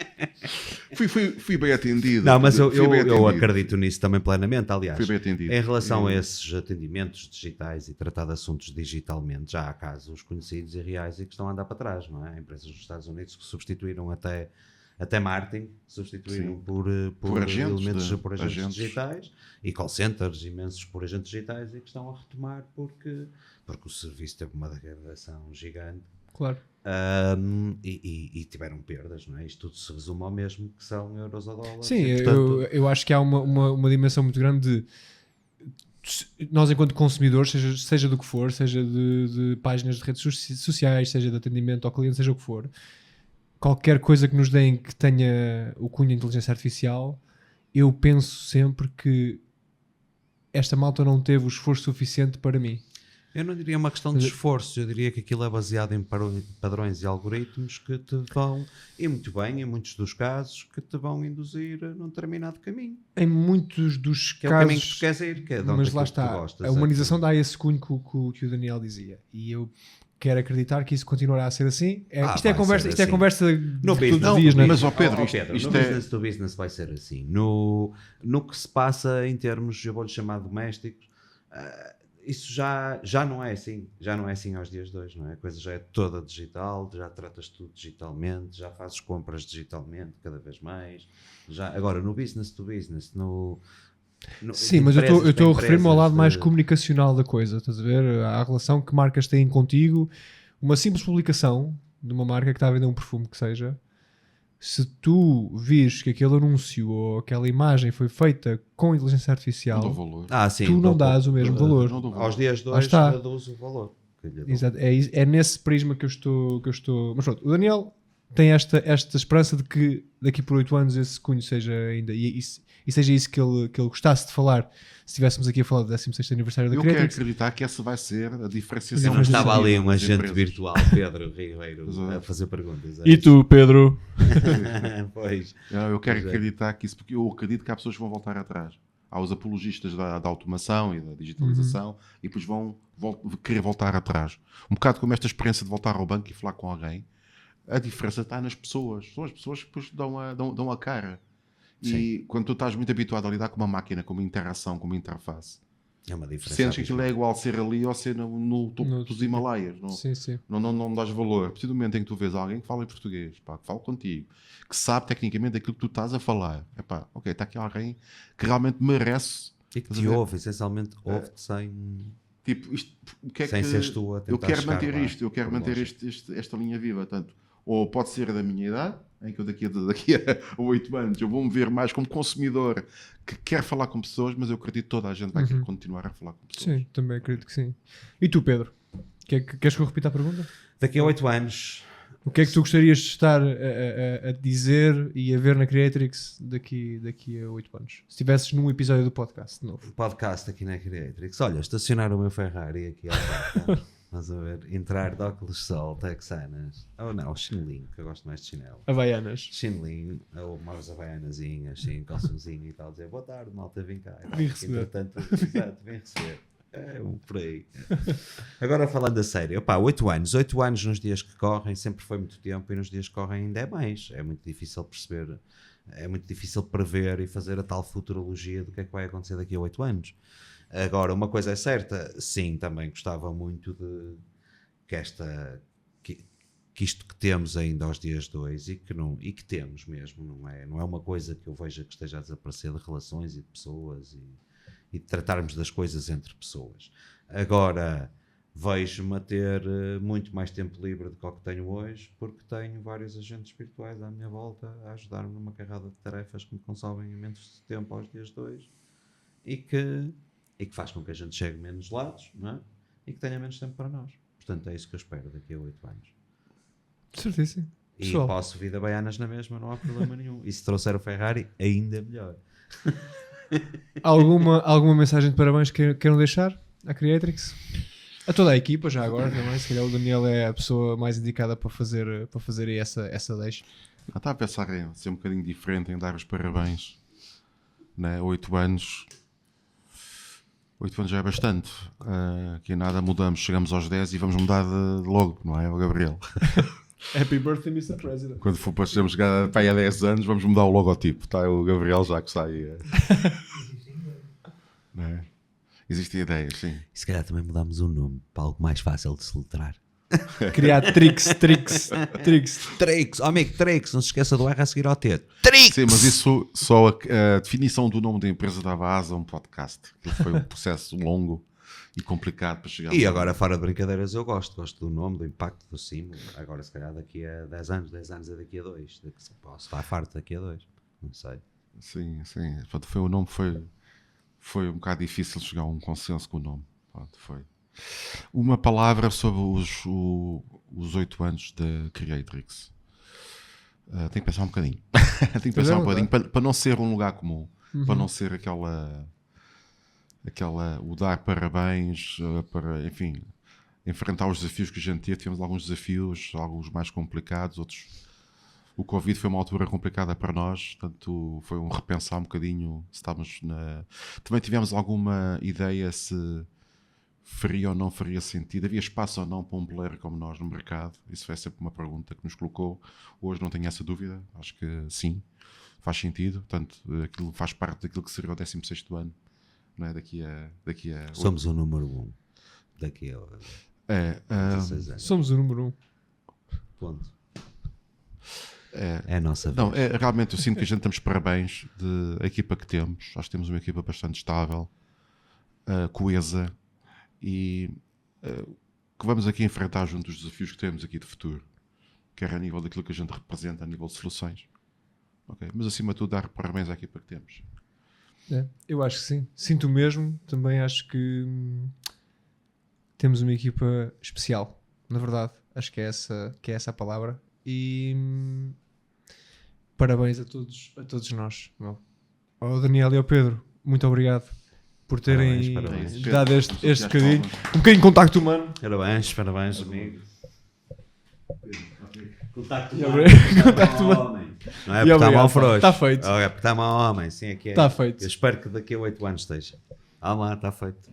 Fui bem atendido. Não, mas eu Fui bem atendido. acredito nisso também plenamente. Aliás, Fui bem atendido. em relação a esses atendimentos digitais e tratar de assuntos digitalmente, já há casos conhecidos e reais e que estão a andar para trás, não é? Empresas dos Estados Unidos que substituíram até até marketing, substituíram Sim. por agentes elementos por agentes agentes. digitais e call centers imensos por agentes digitais e que estão a retomar porque o serviço teve uma degradação gigante. Claro. E tiveram perdas, não é? Isto tudo se resume ao mesmo que são euros ou dólares. Sim, e, portanto, eu acho que há uma dimensão muito grande de nós, enquanto consumidores, seja do que for, seja de páginas de redes sociais, seja de atendimento ao cliente, seja o que for, qualquer coisa que nos deem que tenha o cunho de inteligência artificial, eu penso sempre que esta malta não teve o esforço suficiente para mim. eu não diria uma questão de esforço, eu diria que aquilo é baseado em padrões e algoritmos que te vão, e muito bem, em muitos dos casos, que te vão induzir num determinado caminho. Em muitos dos Que é o caminho que casos, tu queres ir, que é de onde mas aquilo lá que tu está, gostas, a humanização é dá esse cunho que o Daniel dizia. E eu quero acreditar que isso continuará a ser assim. Isto é vai conversa, ser isto é assim. conversa No de business, todos os dias, não é? mas, ó Pedro, no isto é- business to business vai ser assim. No que se passa em termos, eu vou-lhe chamar domésticos, isso já não é assim. Já não é assim aos dias de hoje, não é? A coisa já é toda digital, já tratas tudo digitalmente, já fazes compras digitalmente cada vez mais. Agora, no business to business, Sim, mas eu estou a referir-me ao lado mais comunicacional da coisa, estás a ver? À relação que marcas têm contigo. Uma simples publicação de uma marca que está a vender um perfume que seja, se tu vires que aquele anúncio ou aquela imagem foi feita com inteligência Não artificial, dou valor. sim, tu não dás o mesmo valor. Não dou valor. Aos dias de Lá hoje está. reduz o valor. que lhe dou. Exato, é nesse prisma que eu estou. Mas pronto, o Daniel tem esta esperança de que daqui por 8 anos esse cunho seja ainda. E seja isso que ele gostasse de falar se estivéssemos aqui a falar do 16º aniversário da Eu quero Creatrix. acreditar que essa vai ser a diferenciação. Mas Estava ali um das agente empresas. virtual, Pedro Ribeiro, Exato. a fazer perguntas. E tu, Pedro? Pois. Eu quero Pois é. acreditar que isso, porque eu acredito que há pessoas que vão voltar atrás. Há os apologistas da automação e da digitalização e depois vão querer voltar atrás. Um bocado como esta experiência de voltar ao banco e falar com alguém. A diferença está nas pessoas. São as pessoas que depois dão a cara. E quando tu estás muito habituado a lidar com uma máquina, com uma interação, com uma interface, É uma diferença. sentes que aquilo é igual ser ali ou ser no topo dos Himalaias. Sim, sim. Não dás valor. A partir do momento em que tu vês alguém que fala em português, pá, que fala contigo, que sabe tecnicamente aquilo que tu estás a falar, ok, está aqui alguém que realmente merece. E que Estás a te ver? ouve, essencialmente ouve-te sem. Tipo, isto, o que é Sem que seres tu a tentar eu quero chegar manter lá, isto, eu quero por manter lógica. esta linha viva. Tanto, ou pode ser da minha idade, em que eu daqui a 8 anos eu vou-me ver mais como consumidor que quer falar com pessoas, mas eu acredito que toda a gente vai querer continuar a falar com pessoas. Sim, também acredito que sim. E tu, Pedro? Queres que eu repita a pergunta? Daqui a 8 anos. O que é que tu gostarias de estar a dizer e a ver na Creatrix daqui a 8 anos? Se estivesses num episódio do podcast de novo. Podcast aqui na Creatrix. Olha, estacionar o meu Ferrari aqui à porta. Estás a ver? Entrar de óculos de sol, texanas. Ou não, chinelinho, que eu gosto mais de chinelo. Havaianas. Chinelinho, ou umas havaianazinhas, assim, calçãozinho e tal. Dizer boa tarde, malta, vem cá. Vim receber. Entretanto, exato, vem receber. É por aí. Agora falando a sério, opá, 8 anos nos dias que correm sempre foi muito tempo e nos dias que correm ainda é mais. É muito difícil perceber, é muito difícil prever e fazer a tal futurologia do que é que vai acontecer daqui a 8 anos. Agora, uma coisa é certa, sim, também gostava muito de que isto que temos ainda aos dias de hoje e que temos mesmo, não é uma coisa que eu veja que esteja a desaparecer de relações e de pessoas e de tratarmos das coisas entre pessoas. Agora, vejo-me a ter muito mais tempo livre do que o que tenho hoje, porque tenho vários agentes virtuais à minha volta a ajudar-me numa carrada de tarefas que me consomem imenso tempo aos dias de hoje e que faz com que a gente chegue menos lados, não é? E que tenha menos tempo para nós. Portanto, é isso que eu espero daqui a 8 anos. Certíssimo. E Pessoal. posso vir a Baianas na mesma, não há problema nenhum. E se trouxer o Ferrari, ainda melhor. Alguma mensagem de parabéns que queiram deixar à Creatrix? A toda a equipa, já agora também. Se calhar o Daniel é a pessoa mais indicada para fazer aí essa deixa. Estava a pensar em ser um bocadinho diferente, em dar os parabéns. Né? 8 anos. 8 anos já é bastante. Aqui nada mudamos, chegamos aos 10 e vamos mudar de logo, não é, o Gabriel? Happy birthday, Mr. President. Quando for para chegar para aí a 10 anos, vamos mudar o logotipo. Está o Gabriel já que sai. Não é? Existem ideias, sim. E se calhar também mudámos o nome para algo mais fácil de se letrar. Criar tricks. Trix, oh, amigo, Trix, não se esqueça do R a seguir ao T. Trix! Sim, mas isso só a definição do nome da empresa dava asa a um podcast. Aquilo foi um processo longo e complicado para chegar E lá. agora, fora de brincadeiras, eu gosto do nome, do impacto, do símbolo. Agora, se calhar, daqui a 10 anos é daqui a 2. Posso estar farto daqui a 2, não sei. Sim. Portanto, o nome foi um bocado difícil chegar a um consenso com o nome. Pronto, foi. Uma palavra sobre os 8 anos da Creatrix. Tenho que pensar um bocadinho. Tenho que pensar um bocadinho para não ser um lugar comum. Para não ser aquela o dar parabéns, para, enfim, enfrentar os desafios que a gente teve. Tivemos alguns desafios, alguns mais complicados, outros. O Covid foi uma altura complicada para nós, portanto foi um repensar um bocadinho se estávamos na... Também tivemos alguma ideia se faria ou não faria sentido, havia espaço ou não para um player como nós no mercado. Isso foi sempre uma pergunta que nos colocou. Hoje não tenho essa dúvida, acho que sim, faz sentido, portanto aquilo faz parte daquilo que seria o 16º ano, não é? Daqui a Somos o número 1 daqui a 16 anos. Somos o número 1. Ponto. É a nossa vez. Não, realmente eu sinto que a gente temos parabéns da equipa que temos. Acho que temos uma equipa bastante estável, coesa e que vamos aqui enfrentar junto os desafios que temos aqui de futuro, quer a nível daquilo que a gente representa, a nível de soluções. Okay? Mas acima de tudo dar parabéns à equipa que temos. Eu acho que sim. Sinto mesmo. Também acho que temos uma equipa especial, na verdade. Acho que é essa a palavra. E parabéns a todos nós. Ao Daniel e ao Pedro, muito obrigado por terem Parabéns. dado este bocadinho. Um bocadinho de contacto humano. Parabéns, amigo. Contacto humano. Não é porque está mal frouxo. Está feito. É porque está mal homem. Sim, é que é. Está feito. Eu espero que daqui a 8 anos esteja. Lá, está feito.